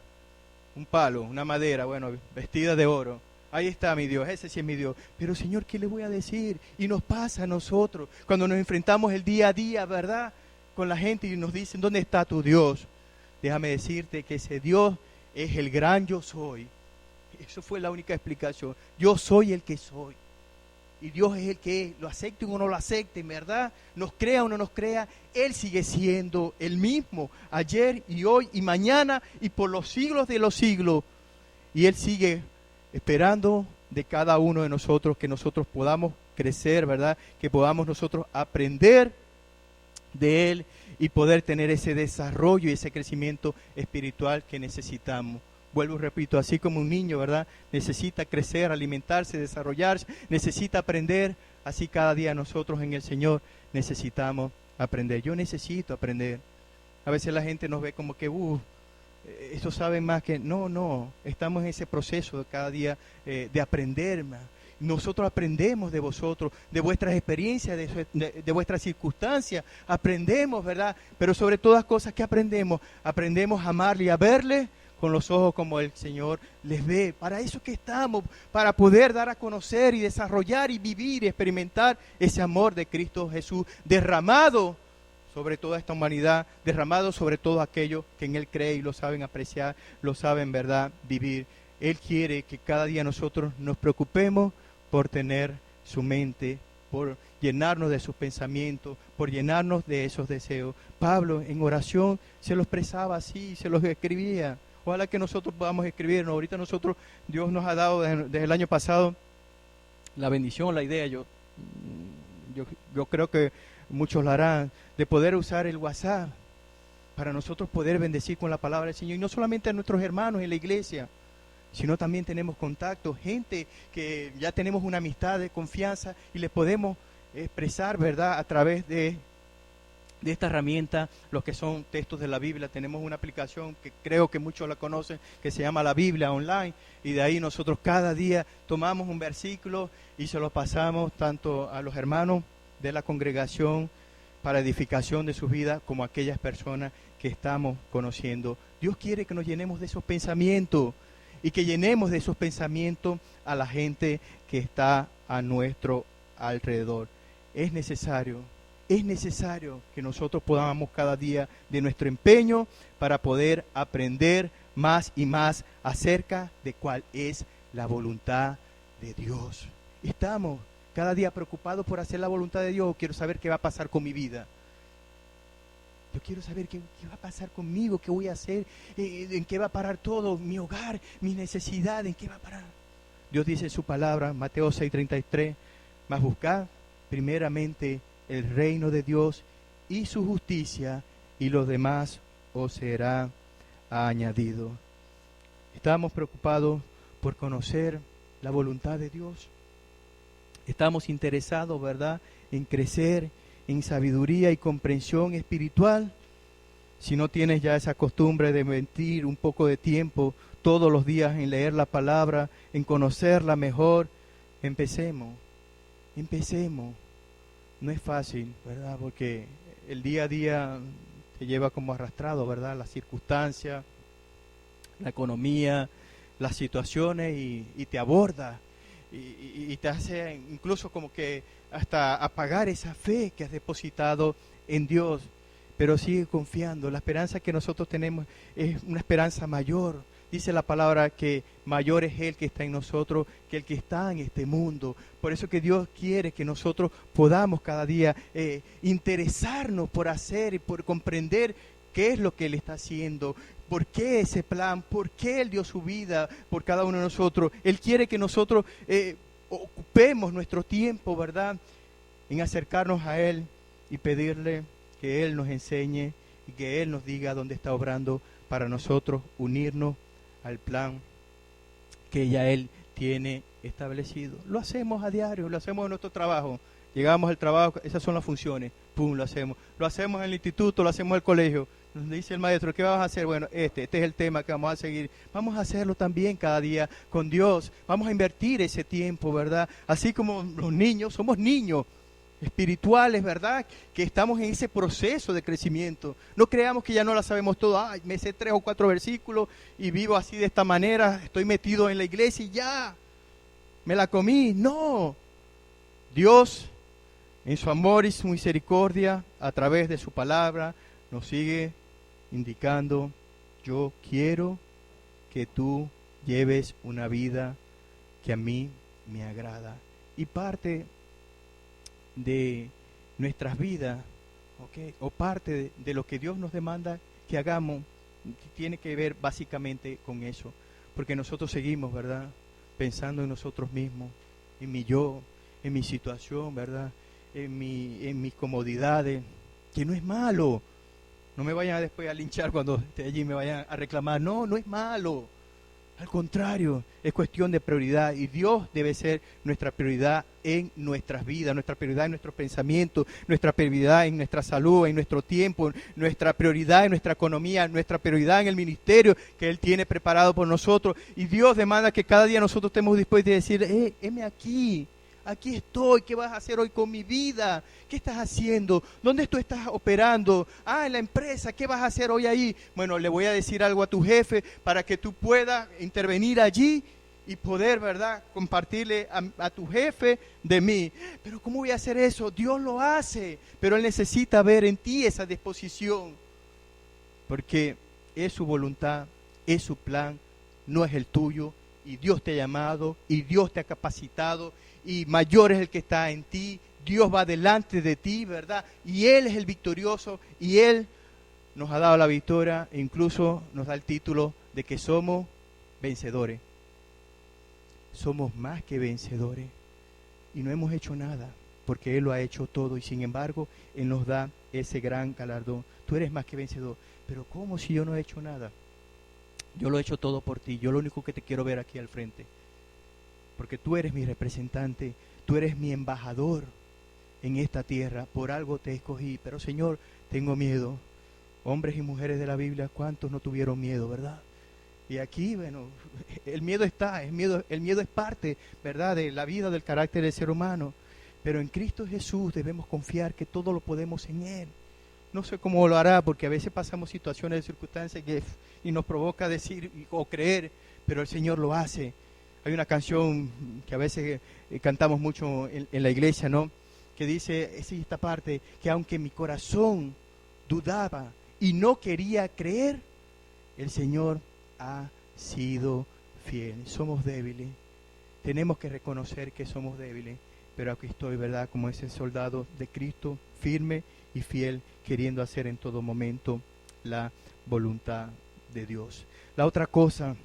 un palo, una madera, bueno, vestida de oro. Ahí está mi Dios, ese sí es mi Dios. Pero Señor, ¿qué le voy a decir? Y nos pasa a nosotros, cuando nos enfrentamos el día a día, ¿verdad?, con la gente y nos dicen, ¿dónde está tu Dios? Déjame decirte que ese Dios es el gran yo soy. Eso fue la única explicación. Yo soy el que soy. Y Dios es el que es, lo acepten o no lo acepten, ¿verdad? Nos crea o no nos crea, Él sigue siendo el mismo, ayer y hoy y mañana y por los siglos de los siglos. Y Él sigue esperando de cada uno de nosotros que nosotros podamos crecer, ¿verdad? Que podamos nosotros aprender de Él y poder tener ese desarrollo y ese crecimiento espiritual que necesitamos. Vuelvo y repito, así como un niño, ¿verdad?, necesita crecer, alimentarse, desarrollarse, necesita aprender, así cada día nosotros en el Señor necesitamos aprender. Yo necesito aprender. A veces la gente nos ve como que, estos saben más que... No, estamos en ese proceso de cada día de aprender más. Nosotros aprendemos de vosotros, de vuestras experiencias, de vuestras circunstancias, aprendemos, ¿verdad? Pero sobre todas las cosas, ¿qué aprendemos? Aprendemos a amarle y a verle con los ojos como el Señor les ve. Para eso que estamos, para poder dar a conocer y desarrollar y vivir y experimentar ese amor de Cristo Jesús derramado sobre toda esta humanidad, derramado sobre todo aquellos que en Él creen y lo saben apreciar, lo saben, ¿verdad?, vivir. Él quiere que cada día nosotros nos preocupemos por tener su mente, por llenarnos de sus pensamientos, por llenarnos de esos deseos. Pablo en oración se lo expresaba así, se los escribía. Ojalá que nosotros podamos escribirnos. Ahorita nosotros, Dios nos ha dado desde el año pasado la bendición, la idea, yo creo que muchos lo harán, de poder usar el WhatsApp para nosotros poder bendecir con la palabra del Señor. Y no solamente a nuestros hermanos en la iglesia, sino también tenemos contacto, gente que ya tenemos una amistad de confianza y les podemos expresar, ¿verdad? A través de esta herramienta, los que son textos de la Biblia. Tenemos una aplicación que creo que muchos la conocen, que se llama la Biblia Online, y de ahí nosotros cada día tomamos un versículo y se lo pasamos tanto a los hermanos de la congregación para edificación de sus vidas, como a aquellas personas que estamos conociendo. Dios quiere que nos llenemos de esos pensamientos y que llenemos de esos pensamientos a la gente que está a nuestro alrededor. Es necesario que nosotros podamos cada día de nuestro empeño para poder aprender más y más acerca de cuál es la voluntad de Dios. Estamos cada día preocupados por hacer la voluntad de Dios. Quiero saber qué va a pasar con mi vida. Yo quiero saber qué va a pasar conmigo, qué voy a hacer, en qué va a parar todo, mi hogar, mis necesidades, en qué va a parar. Dios dice en su palabra, Mateo 6:33, mas buscad primeramente el reino de Dios y su justicia, y lo demás os será añadido. Estamos preocupados por conocer la voluntad de Dios. Estamos interesados, ¿verdad?, en crecer en sabiduría y comprensión espiritual. Si no tienes ya esa costumbre de invertir un poco de tiempo todos los días en leer la palabra, en conocerla mejor, empecemos. No es fácil, ¿verdad? Porque el día a día te lleva como arrastrado, ¿verdad? Las circunstancias, la economía, las situaciones y te aborda y te hace incluso como que hasta apagar esa fe que has depositado en Dios. Pero sigue confiando. La esperanza que nosotros tenemos es una esperanza mayor. Dice la palabra que mayor es Él que está en nosotros que el que está en este mundo. Por eso que Dios quiere que nosotros podamos cada día interesarnos por hacer y por comprender qué es lo que Él está haciendo, por qué ese plan, por qué Él dio su vida por cada uno de nosotros. Él quiere que nosotros ocupemos nuestro tiempo, ¿verdad?, en acercarnos a Él y pedirle que Él nos enseñe y que Él nos diga dónde está obrando para nosotros unirnos al plan que ya Él tiene establecido. Lo hacemos a diario, lo hacemos en nuestro trabajo. Llegamos al trabajo, esas son las funciones, pum, lo hacemos. Lo hacemos en el instituto, lo hacemos en el colegio. Nos dice el maestro, ¿qué vas a hacer? Bueno, este es el tema que vamos a seguir. Vamos a hacerlo también cada día con Dios. Vamos a invertir ese tiempo, ¿verdad? Así como los niños, somos niños espirituales, ¿verdad?, que estamos en ese proceso de crecimiento. No creamos que ya no la sabemos todo. Ay, me sé 3 o 4 versículos y vivo así de esta manera, estoy metido en la iglesia y ya, me la comí. No, Dios en su amor y su misericordia, a través de su palabra, nos sigue indicando: yo quiero que tú lleves una vida que a mí me agrada. Y parte de nuestras vidas, ¿okay?, o parte de lo que Dios nos demanda que hagamos, tiene que ver básicamente con eso, porque nosotros seguimos, ¿verdad?, pensando en nosotros mismos, en mi yo, en mi situación, ¿verdad?, en mis comodidades, que no es malo. No me vayan después a linchar cuando esté allí, me vayan a reclamar. No, no es malo. Al contrario, es cuestión de prioridad, y Dios debe ser nuestra prioridad en nuestras vidas, nuestra prioridad en nuestros pensamientos, nuestra prioridad en nuestra salud, en nuestro tiempo, nuestra prioridad en nuestra economía, nuestra prioridad en el ministerio que Él tiene preparado por nosotros. Y Dios demanda que cada día nosotros estemos dispuestos a decir: heme aquí. Aquí estoy, ¿qué vas a hacer hoy con mi vida? ¿Qué estás haciendo? ¿Dónde tú estás operando? En la empresa, ¿qué vas a hacer hoy ahí? Bueno, le voy a decir algo a tu jefe para que tú puedas intervenir allí y poder, ¿verdad?, compartirle a tu jefe de mí. Pero ¿cómo voy a hacer eso? Dios lo hace, pero Él necesita ver en ti esa disposición, porque es su voluntad, es su plan, no es el tuyo, y Dios te ha llamado, y Dios te ha capacitado, y mayor es el que está en ti. Dios va delante de ti, ¿verdad? Y Él es el victorioso, y Él nos ha dado la victoria, e incluso nos da el título de que somos vencedores. Somos más que vencedores, y no hemos hecho nada, porque Él lo ha hecho todo, y sin embargo Él nos da ese gran galardón. Tú eres más que vencedor. Pero ¿cómo si yo no he hecho nada? Yo lo he hecho todo por ti. Yo lo único que te quiero ver aquí al frente, porque tú eres mi representante, tú eres mi embajador, en esta tierra, por algo te escogí, pero Señor, tengo miedo. Hombres y mujeres de la Biblia, ¿cuántos no tuvieron miedo, verdad? Y aquí, bueno, el miedo está, el miedo es parte, ¿verdad?, de la vida, del carácter del ser humano. Pero en Cristo Jesús debemos confiar que todo lo podemos en Él. No sé cómo lo hará, porque a veces pasamos situaciones de circunstancias y nos provoca decir o creer, pero el Señor lo hace. Hay una canción que a veces cantamos mucho en la iglesia, ¿no?, que dice, es esta parte, que aunque mi corazón dudaba y no quería creer, el Señor ha sido fiel. Somos débiles, tenemos que reconocer que somos débiles, pero aquí estoy, ¿verdad?, como ese soldado de Cristo, firme y fiel, queriendo hacer en todo momento la voluntad de Dios. La otra cosa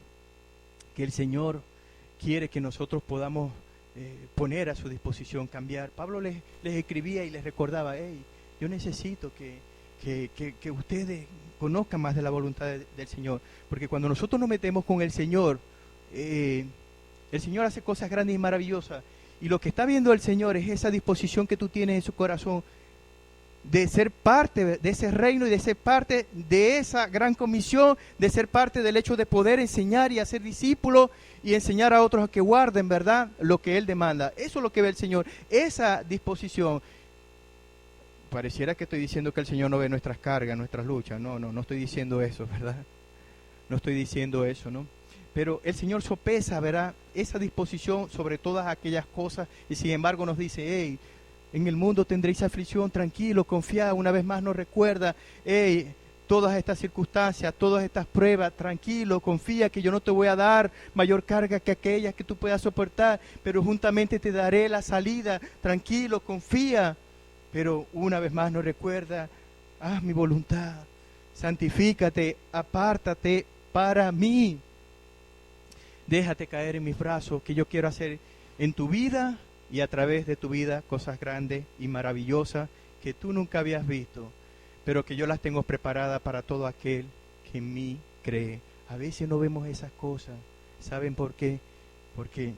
que el Señor quiere que nosotros podamos poner a su disposición, cambiar. Pablo les escribía y les recordaba, hey, yo necesito que ustedes conozcan más de la voluntad del Señor, porque cuando nosotros nos metemos con el Señor hace cosas grandes y maravillosas, y lo que está viendo el Señor es esa disposición que tú tienes en su corazón de ser parte de ese reino y de ser parte de esa gran comisión, de ser parte del hecho de poder enseñar y hacer discípulos y enseñar a otros a que guarden, ¿verdad?, lo que Él demanda. Eso es lo que ve el Señor, esa disposición. Pareciera que estoy diciendo que el Señor no ve nuestras cargas, nuestras luchas. No estoy diciendo eso, ¿verdad? No estoy diciendo eso, ¿no? Pero el Señor sopesa, ¿verdad?, esa disposición sobre todas aquellas cosas, y sin embargo nos dice, hey, en el mundo tendréis aflicción, tranquilo, confía. Una vez más nos recuerda, hey, todas estas circunstancias, todas estas pruebas, tranquilo, confía que yo no te voy a dar mayor carga que aquellas que tú puedas soportar, pero juntamente te daré la salida, tranquilo, confía. Pero una vez más nos recuerda, haz mi voluntad, santifícate, apártate para mí. Déjate caer en mis brazos, que yo quiero hacer en tu vida y a través de tu vida cosas grandes y maravillosas que tú nunca habías visto, pero que yo las tengo preparadas para todo aquel que en mí cree. A veces no vemos esas cosas. ¿Saben por qué? Porque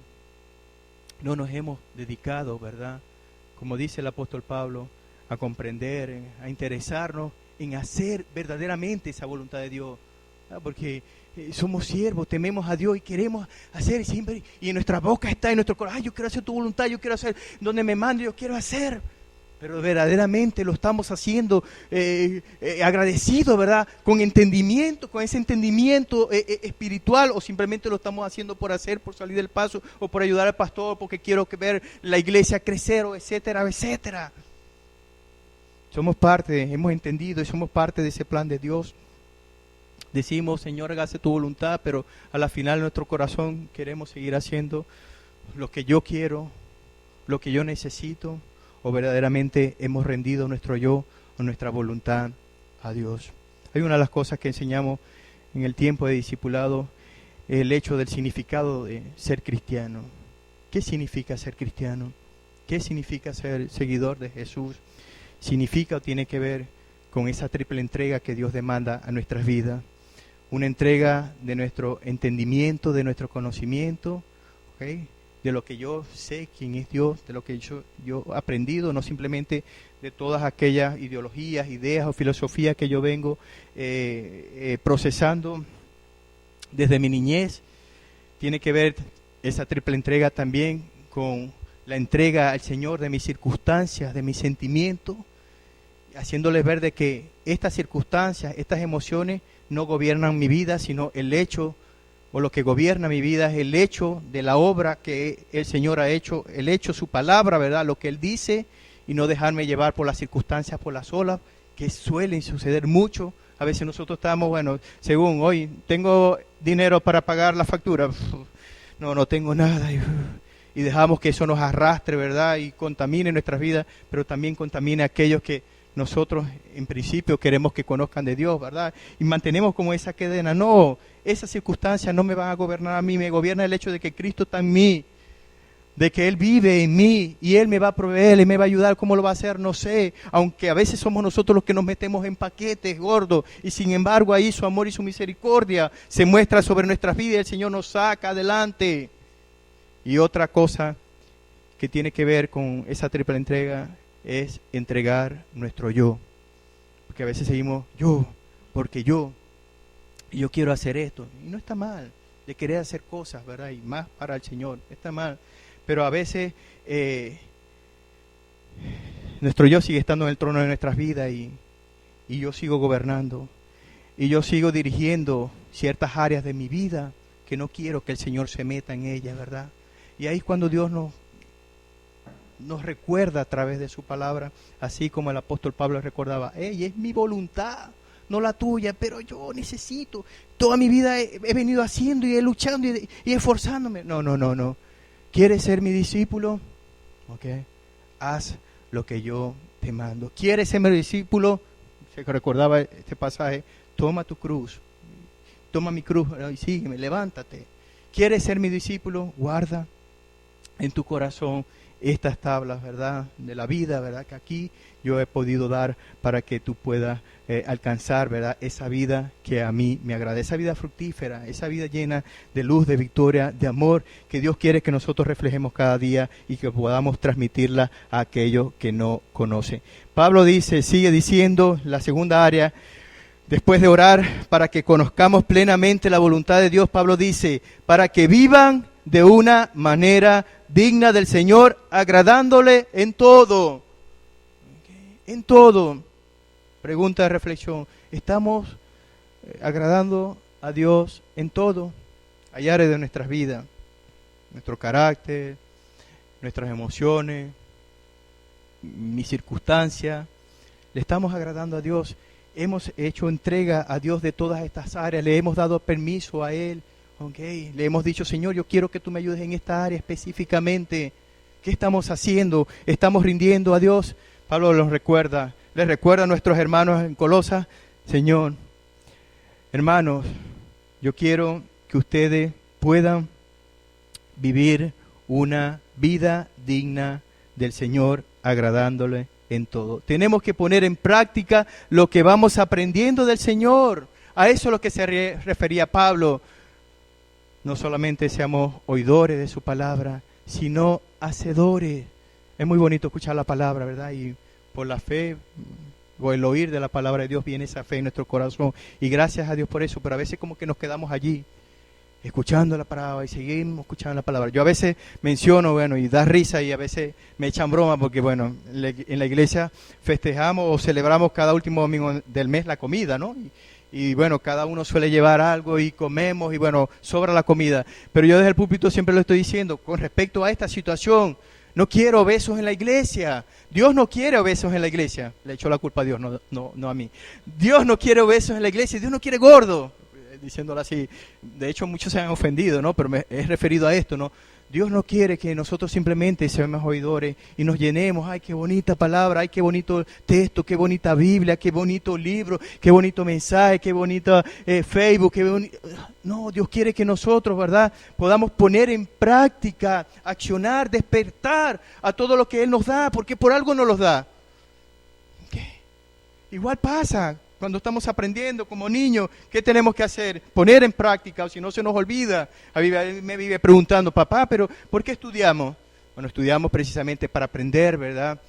no nos hemos dedicado, ¿verdad?, como dice el apóstol Pablo, a comprender, a interesarnos en hacer verdaderamente esa voluntad de Dios. Porque somos siervos, tememos a Dios y queremos hacer siempre, y en nuestra boca está, en nuestro corazón, yo quiero hacer tu voluntad, yo quiero hacer donde me mande, yo quiero hacer. Pero verdaderamente lo estamos haciendo agradecido, ¿verdad?, con entendimiento, con ese entendimiento espiritual, o simplemente lo estamos haciendo por hacer, por salir del paso, o por ayudar al pastor, porque quiero ver la iglesia crecer, o etcétera, etcétera. Somos parte, hemos entendido y somos parte de ese plan de Dios. Decimos, Señor, hágase tu voluntad, pero a la final nuestro corazón queremos seguir haciendo lo que yo quiero, lo que yo necesito, o verdaderamente hemos rendido nuestro yo o nuestra voluntad a Dios. Hay una de las cosas que enseñamos en el tiempo de discipulado, el hecho del significado de ser cristiano. ¿Qué significa ser cristiano? ¿Qué significa ser seguidor de Jesús? Significa o tiene que ver con esa triple entrega que Dios demanda a nuestras vidas. Una entrega de nuestro entendimiento, de nuestro conocimiento, ¿okay?, de lo que yo sé quién es Dios, de lo que yo he aprendido, no simplemente de todas aquellas ideologías, ideas o filosofías que yo vengo procesando desde mi niñez. Tiene que ver esa triple entrega también con la entrega al Señor de mis circunstancias, de mis sentimientos, haciéndoles ver de que estas circunstancias, estas emociones no gobiernan mi vida, sino el hecho, o lo que gobierna mi vida es el hecho de la obra que el Señor ha hecho, el hecho, su palabra, ¿verdad?, lo que Él dice, y no dejarme llevar por las circunstancias, por las olas, que suelen suceder mucho. A veces nosotros estamos, bueno, según hoy, tengo dinero para pagar la factura, no tengo nada, y dejamos que eso nos arrastre, ¿verdad?, y contamine nuestras vidas, pero también contamine a aquellos que nosotros en principio queremos que conozcan de Dios, ¿verdad? Y mantenemos como esa cadena. No, esas circunstancias no me van a gobernar a mí, me gobierna el hecho de que Cristo está en mí, de que Él vive en mí y Él me va a proveer, Él me va a ayudar. ¿Cómo lo va a hacer? No sé, aunque a veces somos nosotros los que nos metemos en paquetes gordos, y sin embargo ahí su amor y su misericordia se muestra sobre nuestras vidas y el Señor nos saca adelante. Y otra cosa que tiene que ver con esa triple entrega es entregar nuestro yo. Porque a veces seguimos porque yo quiero hacer esto. Y no está mal de querer hacer cosas, ¿verdad? Y más para el Señor, no está mal. Pero a veces nuestro yo sigue estando en el trono de nuestras vidas y yo sigo gobernando. Y yo sigo dirigiendo ciertas áreas de mi vida que no quiero que el Señor se meta en ellas, ¿verdad? Y ahí es cuando Dios nos recuerda a través de su palabra, así como el apóstol Pablo recordaba, es mi voluntad, no la tuya, pero yo necesito, toda mi vida he venido haciendo y luchando y esforzándome. No. ¿Quieres ser mi discípulo? Okay. Haz lo que yo te mando. ¿Quieres ser mi discípulo? Se recordaba este pasaje, toma tu cruz, toma mi cruz y sígueme, levántate. ¿Quieres ser mi discípulo? Guarda en tu corazón estas tablas, ¿verdad? De la vida, ¿verdad? Que aquí yo he podido dar para que tú puedas alcanzar, ¿verdad? Esa vida que a mí me agrada, esa vida fructífera, esa vida llena de luz, de victoria, de amor, que Dios quiere que nosotros reflejemos cada día y que podamos transmitirla a aquellos que no conocen. Pablo sigue diciendo, la segunda área, después de orar para que conozcamos plenamente la voluntad de Dios, Pablo dice, para que vivan de una manera digna del Señor, agradándole en todo. En todo. Pregunta de reflexión. ¿Estamos agradando a Dios en todo? Hay áreas de nuestras vidas, nuestro carácter, nuestras emociones, mi circunstancia. ¿Le estamos agradando a Dios? ¿Hemos hecho entrega a Dios de todas estas áreas? ¿Le hemos dado permiso a Él? Okay. Le hemos dicho, Señor, yo quiero que tú me ayudes en esta área específicamente. ¿Qué estamos haciendo? ¿Estamos rindiendo a Dios? Pablo les recuerda a nuestros hermanos en Colosas, Señor, hermanos, yo quiero que ustedes puedan vivir una vida digna del Señor, agradándole en todo. Tenemos que poner en práctica lo que vamos aprendiendo del Señor. A eso es lo que se refería Pablo. No solamente seamos oidores de su palabra, sino hacedores. Es muy bonito escuchar la palabra, ¿verdad? Y por la fe, o el oír de la palabra de Dios, viene esa fe en nuestro corazón. Y gracias a Dios por eso, pero a veces como que nos quedamos allí, escuchando la palabra y seguimos escuchando la palabra. Yo a veces menciono, y da risa y a veces me echan broma porque, en la iglesia festejamos o celebramos cada último domingo del mes la comida, ¿no? Y cada uno suele llevar algo y comemos y sobra la comida. Pero yo desde el púlpito siempre lo estoy diciendo, con respecto a esta situación, no quiero obesos en la iglesia. Dios no quiere obesos en la iglesia. Le echo la culpa a Dios, no a mí. Dios no quiere obesos en la iglesia, Dios no quiere gordo, diciéndolo así. De hecho, muchos se han ofendido, ¿no? Pero me he referido a esto, ¿no? Dios no quiere que nosotros simplemente seamos oidores y nos llenemos. Ay, qué bonita palabra, ay, qué bonito texto, qué bonita Biblia, qué bonito libro, qué bonito mensaje, qué bonito Facebook. No, Dios quiere que nosotros, ¿verdad?, podamos poner en práctica, accionar, despertar a todo lo que Él nos da, porque por algo nos los da. ¿Qué? Igual pasa cuando estamos aprendiendo como niños. ¿Qué tenemos que hacer? Poner en práctica, o si no se nos olvida. A mí me vive preguntando, papá, pero ¿por qué estudiamos? Bueno, estudiamos precisamente para aprender, ¿verdad?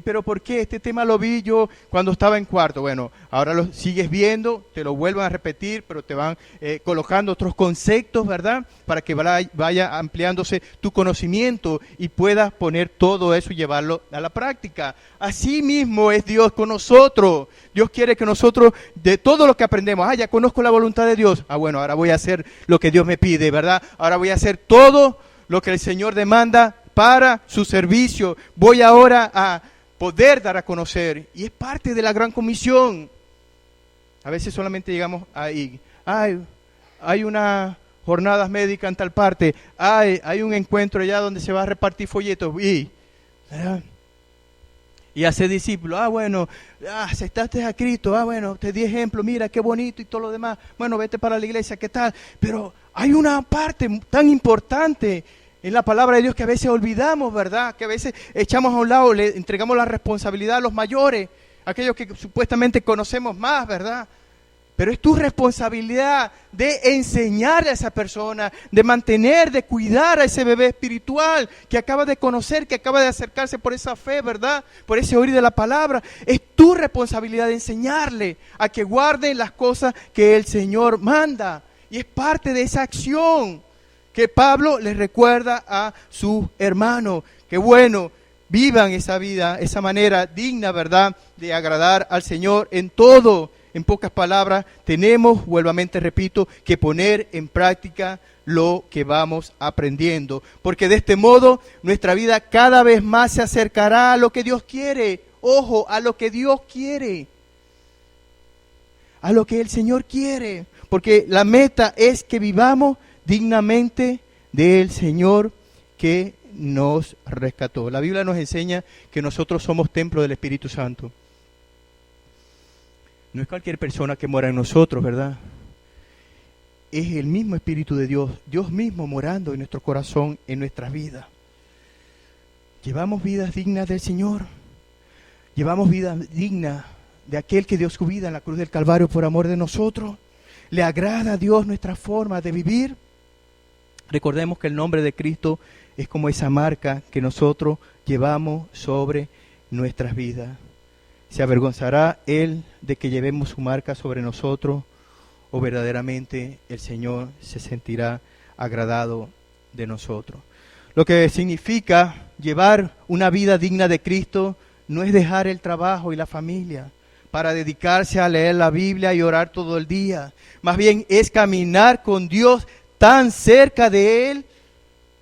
¿Pero por qué? Este tema lo vi yo cuando estaba en cuarto. Bueno, ahora lo sigues viendo, te lo vuelvan a repetir, pero te van colocando otros conceptos, ¿verdad? Para que vaya ampliándose tu conocimiento y puedas poner todo eso y llevarlo a la práctica. Así mismo es Dios con nosotros. Dios quiere que nosotros, de todo lo que aprendemos, ya conozco la voluntad de Dios. Bueno, ahora voy a hacer lo que Dios me pide, ¿verdad? Ahora voy a hacer todo lo que el Señor demanda para su servicio. Voy ahora a poder dar a conocer, y es parte de la gran comisión. A veces solamente llegamos ahí. Hay unas jornadas médicas en tal parte, hay un encuentro allá donde se va a repartir folletos, ¿verdad? Y hacer discípulos. Aceptaste a Cristo, te di ejemplo, mira qué bonito y todo lo demás. Vete para la iglesia, ¿qué tal? Pero hay una parte tan importante en la palabra de Dios que a veces olvidamos, ¿verdad? Que a veces echamos a un lado, le entregamos la responsabilidad a los mayores, aquellos que supuestamente conocemos más, ¿verdad? Pero es tu responsabilidad de enseñarle a esa persona, de mantener, de cuidar a ese bebé espiritual que acaba de conocer, que acaba de acercarse por esa fe, ¿verdad? Por ese oír de la palabra. Es tu responsabilidad de enseñarle a que guarde las cosas que el Señor manda. Y es parte de esa acción que Pablo les recuerda a sus hermanos. Que bueno, vivan esa vida, esa manera digna, ¿verdad?, de agradar al Señor en todo. En pocas palabras, tenemos, vuelvamente repito, que poner en práctica lo que vamos aprendiendo. Porque de este modo, nuestra vida cada vez más se acercará a lo que Dios quiere. Ojo, a lo que Dios quiere. A lo que el Señor quiere. Porque la meta es que vivamos dignamente del Señor que nos rescató. La Biblia nos enseña que nosotros somos templo del Espíritu Santo. No es cualquier persona que mora en nosotros, ¿verdad? Es el mismo Espíritu de Dios, Dios mismo morando en nuestro corazón, en nuestras vidas. Llevamos vidas dignas del Señor. Llevamos vidas dignas de aquel que dio su vida en la cruz del Calvario por amor de nosotros. ¿Le agrada a Dios nuestra forma de vivir? Recordemos que el nombre de Cristo es como esa marca que nosotros llevamos sobre nuestras vidas. ¿Se avergonzará Él de que llevemos su marca sobre nosotros? ¿O verdaderamente el Señor se sentirá agradado de nosotros? Lo que significa llevar una vida digna de Cristo no es dejar el trabajo y la familia para dedicarse a leer la Biblia y orar todo el día. Más bien es caminar con Dios tan cerca de Él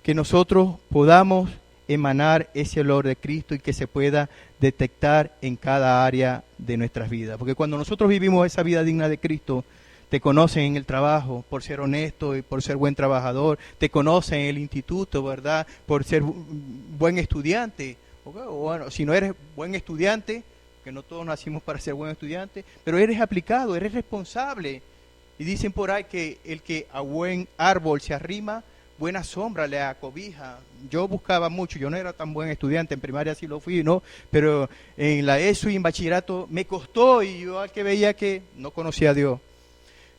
que nosotros podamos emanar ese olor de Cristo y que se pueda detectar en cada área de nuestras vidas. Porque cuando nosotros vivimos esa vida digna de Cristo, te conocen en el trabajo por ser honesto y por ser buen trabajador, te conocen en el instituto, ¿verdad?, por ser buen estudiante. O bueno, si no eres buen estudiante, que no todos nacimos para ser buen estudiante, pero eres aplicado, eres responsable. Y dicen por ahí que el que a buen árbol se arrima, buena sombra le acobija. Yo buscaba mucho, yo no era tan buen estudiante, en primaria sí lo fui, ¿no? Pero en la ESO y en bachillerato me costó, y yo al que veía que no conocía a Dios.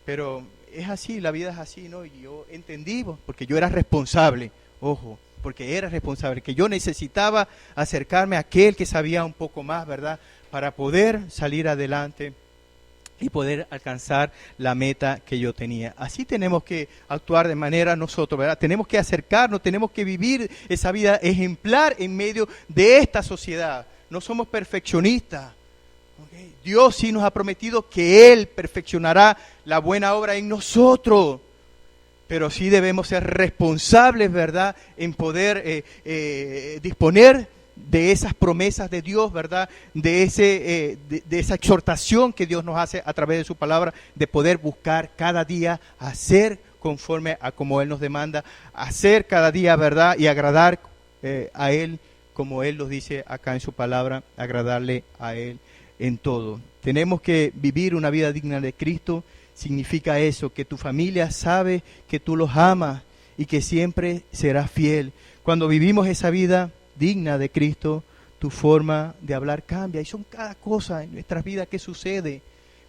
Pero es así, la vida es así, ¿no? Y yo entendí, porque yo era responsable, ojo, porque era responsable, que yo necesitaba acercarme a aquel que sabía un poco más, ¿verdad?, para poder salir adelante y poder alcanzar la meta que yo tenía. Así tenemos que actuar de manera nosotros, ¿verdad? Tenemos que acercarnos, tenemos que vivir esa vida ejemplar en medio de esta sociedad. No somos perfeccionistas. ¿Okay? Dios sí nos ha prometido que Él perfeccionará la buena obra en nosotros. Pero sí debemos ser responsables, ¿verdad?, en poder disponer de esas promesas de Dios, ¿verdad?, de esa exhortación que Dios nos hace a través de su palabra, de poder buscar cada día hacer conforme a como Él nos demanda, hacer cada día, ¿verdad?, y agradar a Él, como Él nos dice acá en su palabra, agradarle a Él en todo. Tenemos que vivir una vida digna de Cristo. Significa eso, que tu familia sabe que tú los amas y que siempre serás fiel. Cuando vivimos esa vida digna de Cristo, tu forma de hablar cambia. Y son cada cosa en nuestras vidas que sucede.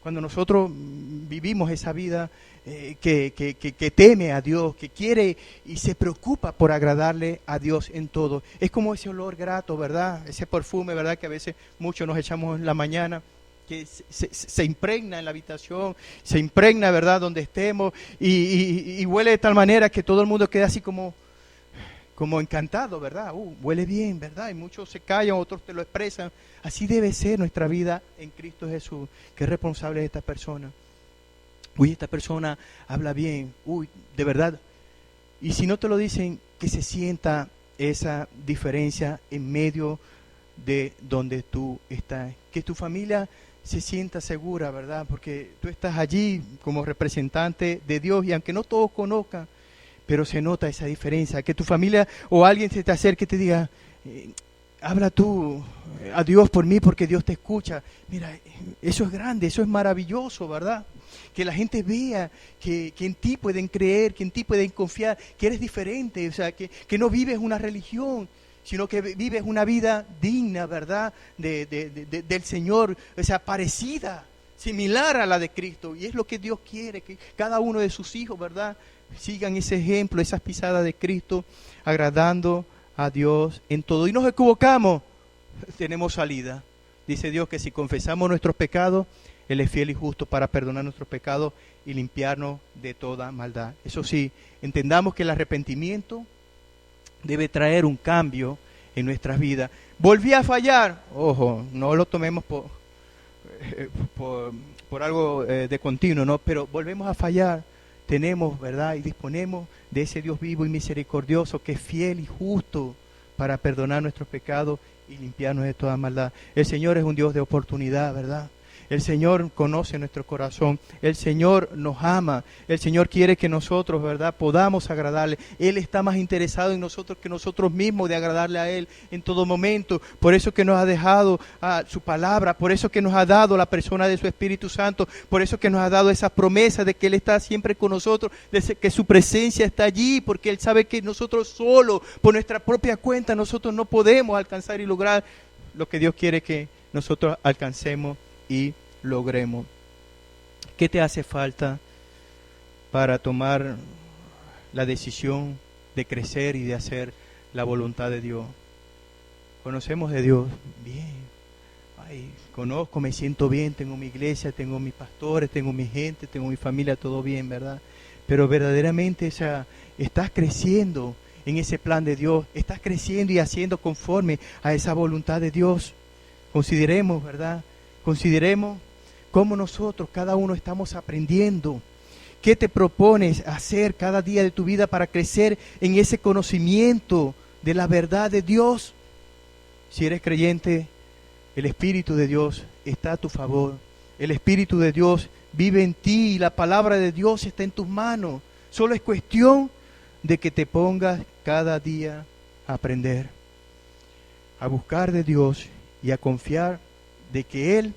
Cuando nosotros vivimos esa vida que teme a Dios, que quiere y se preocupa por agradarle a Dios en todo. Es como ese olor grato, ¿verdad? Ese perfume, ¿verdad?, que a veces muchos nos echamos en la mañana, que se impregna en la habitación, se impregna, ¿verdad?, donde estemos, y huele de tal manera que todo el mundo queda así como encantado, ¿verdad? Huele bien, ¿verdad? Y muchos se callan, otros te lo expresan. Así debe ser nuestra vida en Cristo Jesús. ¿Qué responsable es esta persona? Uy, esta persona habla bien. Uy, de verdad. Y si no te lo dicen, que se sienta esa diferencia en medio de donde tú estás. Que tu familia se sienta segura, ¿verdad? Porque tú estás allí como representante de Dios, y aunque no todos conozcan, pero se nota esa diferencia. Que tu familia o alguien se te acerque y te diga, habla tú a Dios por mí, porque Dios te escucha. Mira, eso es grande, eso es maravilloso, ¿verdad? Que la gente vea que en ti pueden creer, que en ti pueden confiar, que eres diferente, o sea, que no vives una religión, sino que vives una vida digna, ¿verdad?, del Señor, o sea, parecida, similar a la de Cristo. Y es lo que Dios quiere, que cada uno de sus hijos, ¿verdad?, sigan ese ejemplo, esas pisadas de Cristo, agradando a Dios en todo. Y nos equivocamos, tenemos salida. Dice Dios que si confesamos nuestros pecados, Él es fiel y justo para perdonar nuestros pecados y limpiarnos de toda maldad. Eso sí, entendamos que el arrepentimiento debe traer un cambio en nuestras vidas. Volví a fallar, ojo, no lo tomemos por algo de continuo, ¿no? Pero volvemos a fallar. Tenemos, ¿verdad?, y disponemos de ese Dios vivo y misericordioso que es fiel y justo para perdonar nuestros pecados y limpiarnos de toda maldad. El Señor es un Dios de oportunidad, ¿verdad? El Señor conoce nuestro corazón, el Señor nos ama, el Señor quiere que nosotros, ¿verdad?, podamos agradarle. Él está más interesado en nosotros que nosotros mismos de agradarle a Él en todo momento. Por eso que nos ha dejado su palabra, por eso que nos ha dado la persona de su Espíritu Santo, por eso que nos ha dado esa promesa de que Él está siempre con nosotros, de que su presencia está allí, porque Él sabe que nosotros solo, por nuestra propia cuenta, nosotros no podemos alcanzar y lograr lo que Dios quiere que nosotros alcancemos y logremos. ¿Qué te hace falta para tomar la decisión de crecer y de hacer la voluntad de Dios? Conocemos de Dios bien. Conozco, me siento bien, tengo mi iglesia, tengo mis pastores, tengo mi gente, tengo mi familia, todo bien, ¿verdad? Pero verdaderamente estás creciendo en ese plan de Dios, estás creciendo y haciendo conforme a esa voluntad de Dios. Consideremos, ¿verdad? Consideremos cómo nosotros, cada uno, estamos aprendiendo. ¿Qué te propones hacer cada día de tu vida para crecer en ese conocimiento de la verdad de Dios? Si eres creyente, el Espíritu de Dios está a tu favor. El Espíritu de Dios vive en ti y la palabra de Dios está en tus manos. Solo es cuestión de que te pongas cada día a aprender, a buscar de Dios y a confiar de que Él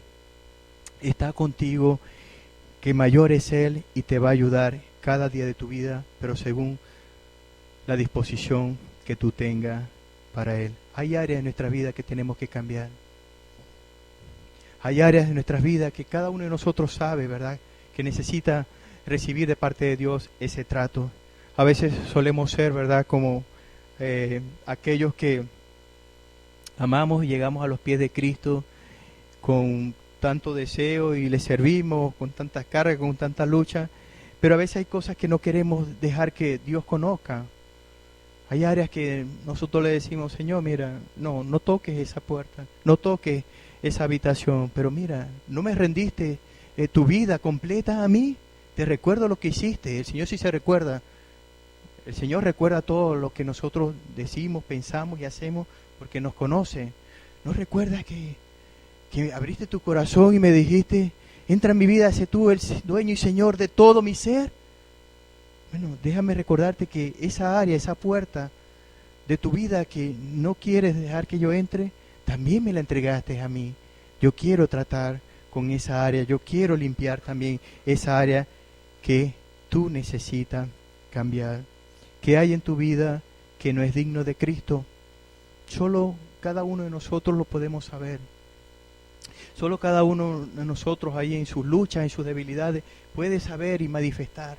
está contigo, que mayor es Él y te va a ayudar cada día de tu vida, pero según la disposición que tú tengas para Él. Hay áreas de nuestra vida que tenemos que cambiar. Hay áreas de nuestras vidas que cada uno de nosotros sabe, ¿verdad?, que necesita recibir de parte de Dios ese trato. A veces solemos ser, ¿verdad?, como aquellos que amamos y llegamos a los pies de Cristo con tanto deseo y le servimos con tantas cargas, con tanta lucha, pero a veces hay cosas que no queremos dejar que Dios conozca. Hay áreas que nosotros le decimos, Señor, mira, no toques esa puerta, no toques esa habitación, pero mira, no me rendiste tu vida completa a mí, te recuerdo lo que hiciste. El Señor sí se recuerda, el Señor recuerda todo lo que nosotros decimos, pensamos y hacemos, porque nos conoce. ¿No recuerdas que abriste tu corazón y me dijiste, entra en mi vida, sé tú el dueño y Señor de todo mi ser? Bueno, déjame recordarte que esa área, esa puerta de tu vida que no quieres dejar que yo entre, también me la entregaste a mí. Yo quiero tratar con esa área, yo quiero limpiar también esa área que tú necesitas cambiar. ¿Qué hay en tu vida que no es digno de Cristo? Solo cada uno de nosotros lo podemos saber. Solo cada uno de nosotros ahí en sus luchas, en sus debilidades, puede saber y manifestar.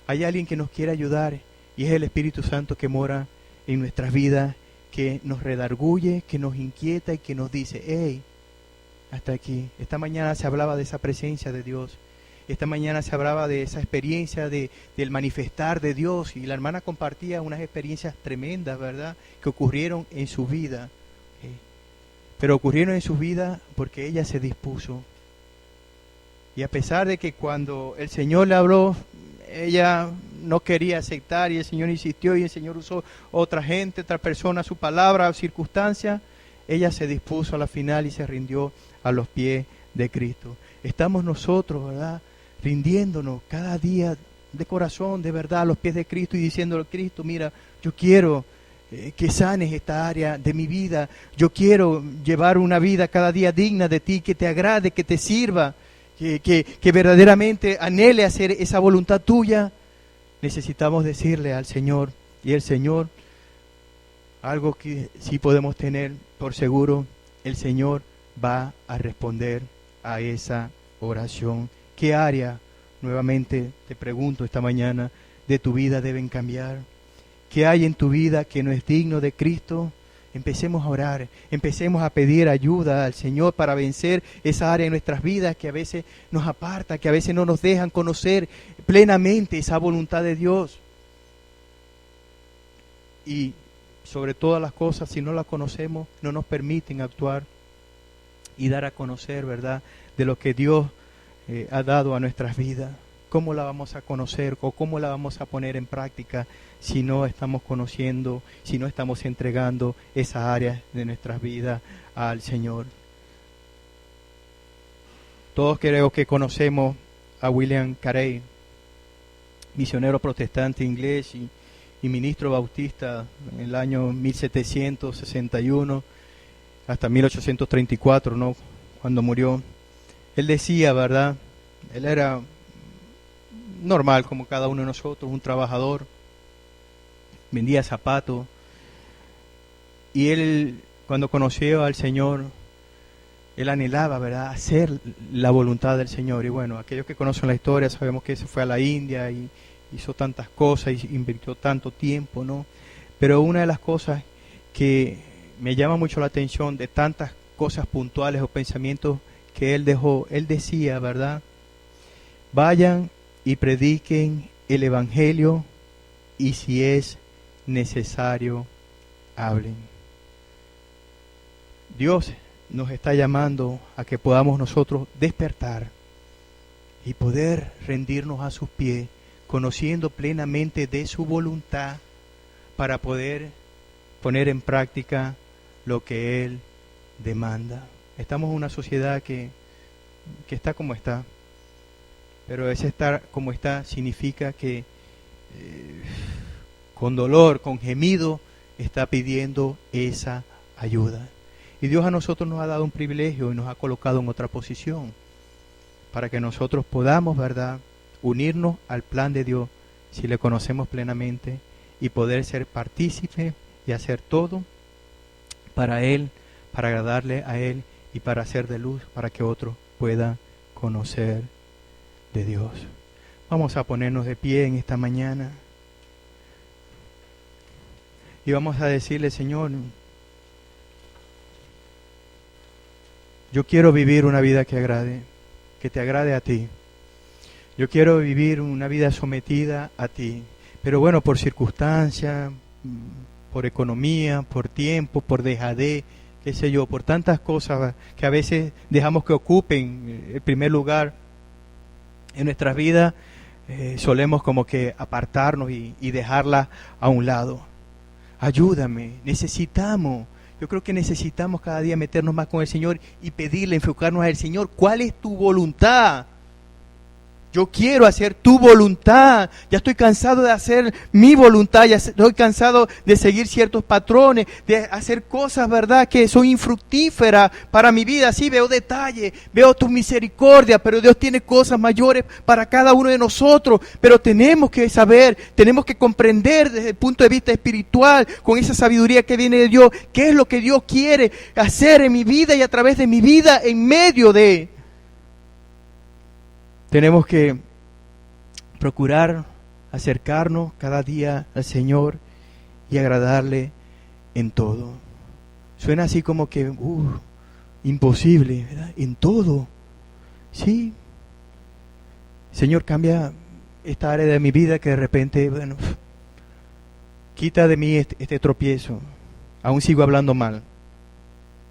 Hay alguien que nos quiere ayudar y es el Espíritu Santo que mora en nuestras vidas, que nos redarguye, que nos inquieta y que nos dice, hey, hasta aquí. Esta mañana se hablaba de esa presencia de Dios. Esta mañana se hablaba de esa experiencia del manifestar de Dios y la hermana compartía unas experiencias tremendas, ¿verdad?, que ocurrieron en su vida. Pero ocurrieron en su vida porque ella se dispuso. Y a pesar de que cuando el Señor le habló, ella no quería aceptar y el Señor insistió y el Señor usó otra gente, otra persona, su palabra, circunstancia, ella se dispuso a la final y se rindió a los pies de Cristo. Estamos nosotros, ¿verdad?, rindiéndonos cada día de corazón, de verdad, a los pies de Cristo y diciéndole, Cristo, mira, yo quiero que sanes esta área de mi vida. Yo quiero llevar una vida cada día digna de ti, que te agrade, que te sirva, que verdaderamente anhele hacer esa voluntad tuya. Necesitamos decirle al Señor, y el Señor, algo que sí podemos tener por seguro, el Señor va a responder a esa oración. ¿Qué área, nuevamente te pregunto esta mañana, de tu vida deben cambiar? ¿Qué hay en tu vida que no es digno de Cristo? Empecemos a orar, empecemos a pedir ayuda al Señor para vencer esa área en nuestras vidas que a veces nos aparta, que a veces no nos dejan conocer plenamente esa voluntad de Dios. Y sobre todas las cosas, si no las conocemos, no nos permiten actuar y dar a conocer, ¿verdad?, de lo que Dios ha dado a nuestras vidas. ¿Cómo la vamos a conocer o cómo la vamos a poner en práctica si no estamos conociendo, si no estamos entregando esas áreas de nuestras vidas al Señor? Todos creo que conocemos a William Carey, misionero protestante inglés y ministro bautista en el año 1761 hasta 1834, ¿no?, cuando murió. Él decía, ¿verdad?, él era normal como cada uno de nosotros, un trabajador, vendía zapatos, y él, cuando conoció al Señor, él anhelaba, ¿verdad?, hacer la voluntad del Señor. Y bueno, aquellos que conocen la historia sabemos que se fue a la India y hizo tantas cosas y invirtió tanto tiempo, ¿no? Pero una de las cosas que me llama mucho la atención de tantas cosas puntuales o pensamientos que él dejó, él decía, ¿verdad?, vayan y prediquen el Evangelio, y si es necesario, hablen. Dios nos está llamando a que podamos nosotros despertar y poder rendirnos a sus pies, conociendo plenamente de su voluntad, para poder poner en práctica lo que Él demanda. Estamos en una sociedad que está como está, pero ese estar como está significa que con dolor, con gemido, está pidiendo esa ayuda. Y Dios a nosotros nos ha dado un privilegio y nos ha colocado en otra posición para que nosotros podamos, ¿verdad?, unirnos al plan de Dios si le conocemos plenamente y poder ser partícipes y hacer todo para Él, para agradarle a Él y para hacer de luz para que otros puedan conocer de Dios. Vamos a ponernos de pie en esta mañana y vamos a decirle: Señor, yo quiero vivir una vida que te agrade a ti. Yo quiero vivir una vida sometida a ti. Pero bueno, por circunstancias, por economía, por tiempo, por dejadez, qué sé yo, por tantas cosas que a veces dejamos que ocupen el primer lugar en nuestras vidas, solemos como que apartarnos y dejarla a un lado. Ayúdame, yo creo que necesitamos cada día meternos más con el Señor y pedirle, enfocarnos al Señor. ¿Cuál es tu voluntad? Yo quiero hacer tu voluntad. Ya estoy cansado de hacer mi voluntad. Ya estoy cansado de seguir ciertos patrones, de hacer cosas, ¿verdad?, que son infructíferas para mi vida. Sí, veo detalles, veo tu misericordia, pero Dios tiene cosas mayores para cada uno de nosotros. Pero tenemos que saber, tenemos que comprender desde el punto de vista espiritual, con esa sabiduría que viene de Dios, qué es lo que Dios quiere hacer en mi vida y a través de mi vida en medio de... Tenemos que procurar acercarnos cada día al Señor y agradarle en todo. Suena así como que imposible, ¿verdad? En todo. Sí. Señor, cambia esta área de mi vida que de repente, bueno, quita de mí este tropiezo. Aún sigo hablando mal.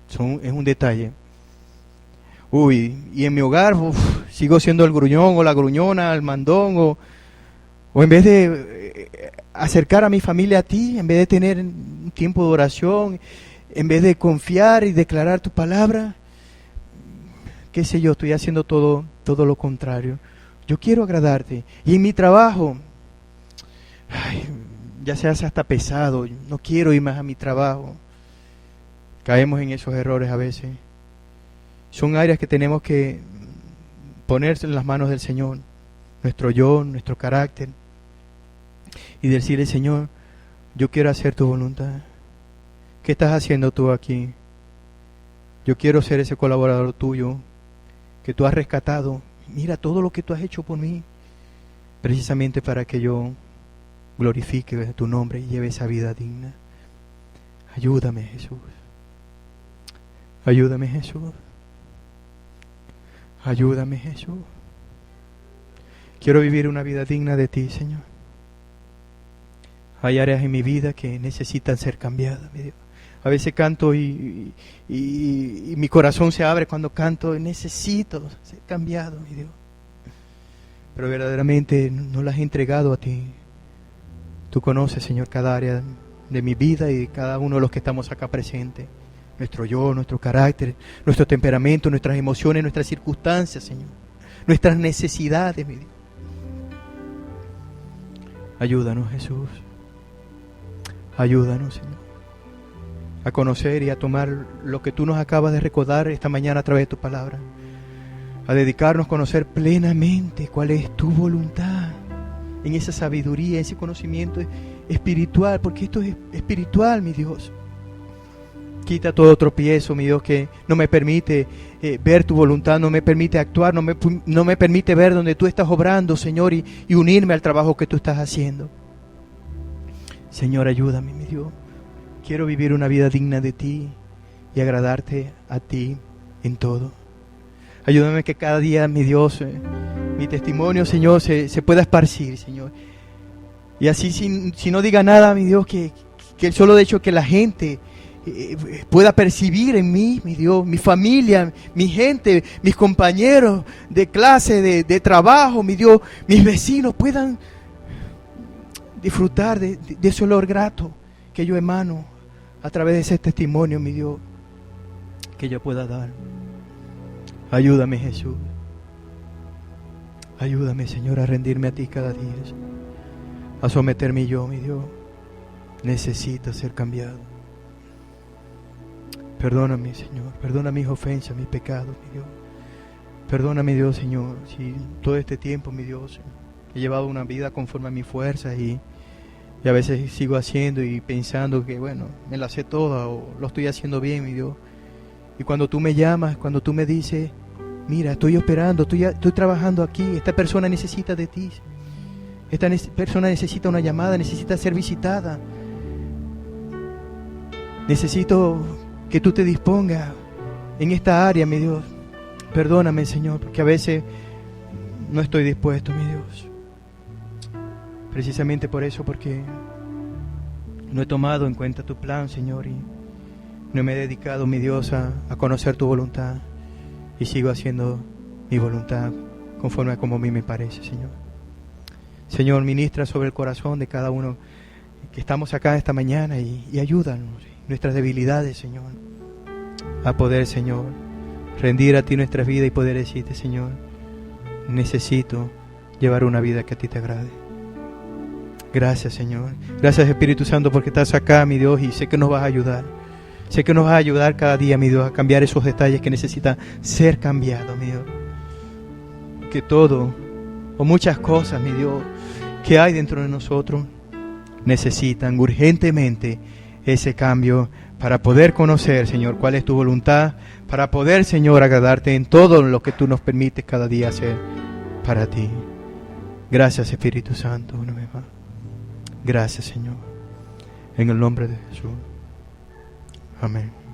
Es un detalle. Y en mi hogar sigo siendo el gruñón o la gruñona, el mandón, o en vez de acercar a mi familia a ti, en vez de tener un tiempo de oración, en vez de confiar y declarar tu palabra, qué sé yo, estoy haciendo todo lo contrario. Yo quiero agradarte. Y en mi trabajo, ya se hace hasta pesado, no quiero ir más a mi trabajo. Caemos en esos errores a veces. Son áreas que tenemos que ponerse en las manos del Señor, nuestro yo, nuestro carácter, y decirle: Señor, yo quiero hacer tu voluntad. ¿Qué estás haciendo tú aquí? Yo quiero ser ese colaborador tuyo que tú has rescatado. Mira todo lo que tú has hecho por mí, precisamente para que yo glorifique tu nombre y lleve esa vida digna. Ayúdame, Jesús. Ayúdame, Jesús. Ayúdame, Jesús. Quiero vivir una vida digna de ti, Señor. Hay áreas en mi vida que necesitan ser cambiadas, mi Dios. A veces canto y mi corazón se abre cuando canto. Necesito ser cambiado, mi Dios. Pero verdaderamente no las he entregado a ti. Tú conoces, Señor, cada área de mi vida y de cada uno de los que estamos acá presentes. Nuestro yo, nuestro carácter, nuestro temperamento, nuestras emociones, nuestras circunstancias, Señor. Nuestras necesidades, mi Dios. Ayúdanos, Jesús. Ayúdanos, Señor, a conocer y a tomar lo que tú nos acabas de recordar esta mañana a través de tu palabra. A dedicarnos a conocer plenamente cuál es tu voluntad, en esa sabiduría, ese conocimiento espiritual, porque esto es espiritual, mi Dios. Quita todo tropiezo, mi Dios, que no me permite ver tu voluntad, no me permite actuar, no me permite ver donde tú estás obrando, Señor, y unirme al trabajo que tú estás haciendo. Señor, ayúdame, mi Dios. Quiero vivir una vida digna de ti y agradarte a ti en todo. Ayúdame que cada día, mi Dios, mi testimonio, Señor, se pueda esparcir, Señor. Y así, si no diga nada, mi Dios, que el solo hecho que la gente pueda percibir en mí, mi Dios, mi familia, mi gente, mis compañeros de clase, de trabajo, mi Dios, mis vecinos puedan disfrutar de ese olor grato que yo emano a través de ese testimonio, mi Dios, que yo pueda dar. Ayúdame, Jesús. Ayúdame, Señor, a rendirme a ti cada día, a someterme yo, mi Dios. Necesito ser cambiado. Perdóname, Señor. Perdona mis ofensas, mis pecados, mi Dios. Perdóname, Dios, Señor, si todo este tiempo, mi Dios, he llevado una vida conforme a mis fuerzas y a veces sigo haciendo y pensando que, bueno, me la sé toda o lo estoy haciendo bien, mi Dios. Y cuando tú me llamas, cuando tú me dices, mira, estoy operando, estoy trabajando aquí, esta persona necesita de ti. Esta persona necesita una llamada, necesita ser visitada. Necesito que tú te dispongas en esta área, mi Dios. Perdóname, Señor, porque a veces no estoy dispuesto, mi Dios. Precisamente por eso, porque no he tomado en cuenta tu plan, Señor, y no me he dedicado, mi Dios, a conocer tu voluntad. Y sigo haciendo mi voluntad conforme a como a mí me parece, Señor. Señor, ministra sobre el corazón de cada uno que estamos acá esta mañana y ayúdanos, nuestras debilidades, Señor, a poder, Señor, rendir a ti nuestras vidas y poder decirte, Señor, necesito llevar una vida que a ti te agrade. Gracias, Señor. Gracias, Espíritu Santo, porque estás acá, mi Dios, y sé que nos vas a ayudar. Sé que nos vas a ayudar cada día, mi Dios, a cambiar esos detalles que necesitan ser cambiados, mi Dios. Que todo, o muchas cosas, mi Dios, que hay dentro de nosotros, necesitan urgentemente ese cambio para poder conocer, Señor, cuál es tu voluntad, para poder, Señor, agradarte en todo lo que tú nos permites cada día hacer para ti. Gracias, Espíritu Santo, una vez más. Gracias, Señor. En el nombre de Jesús. Amén.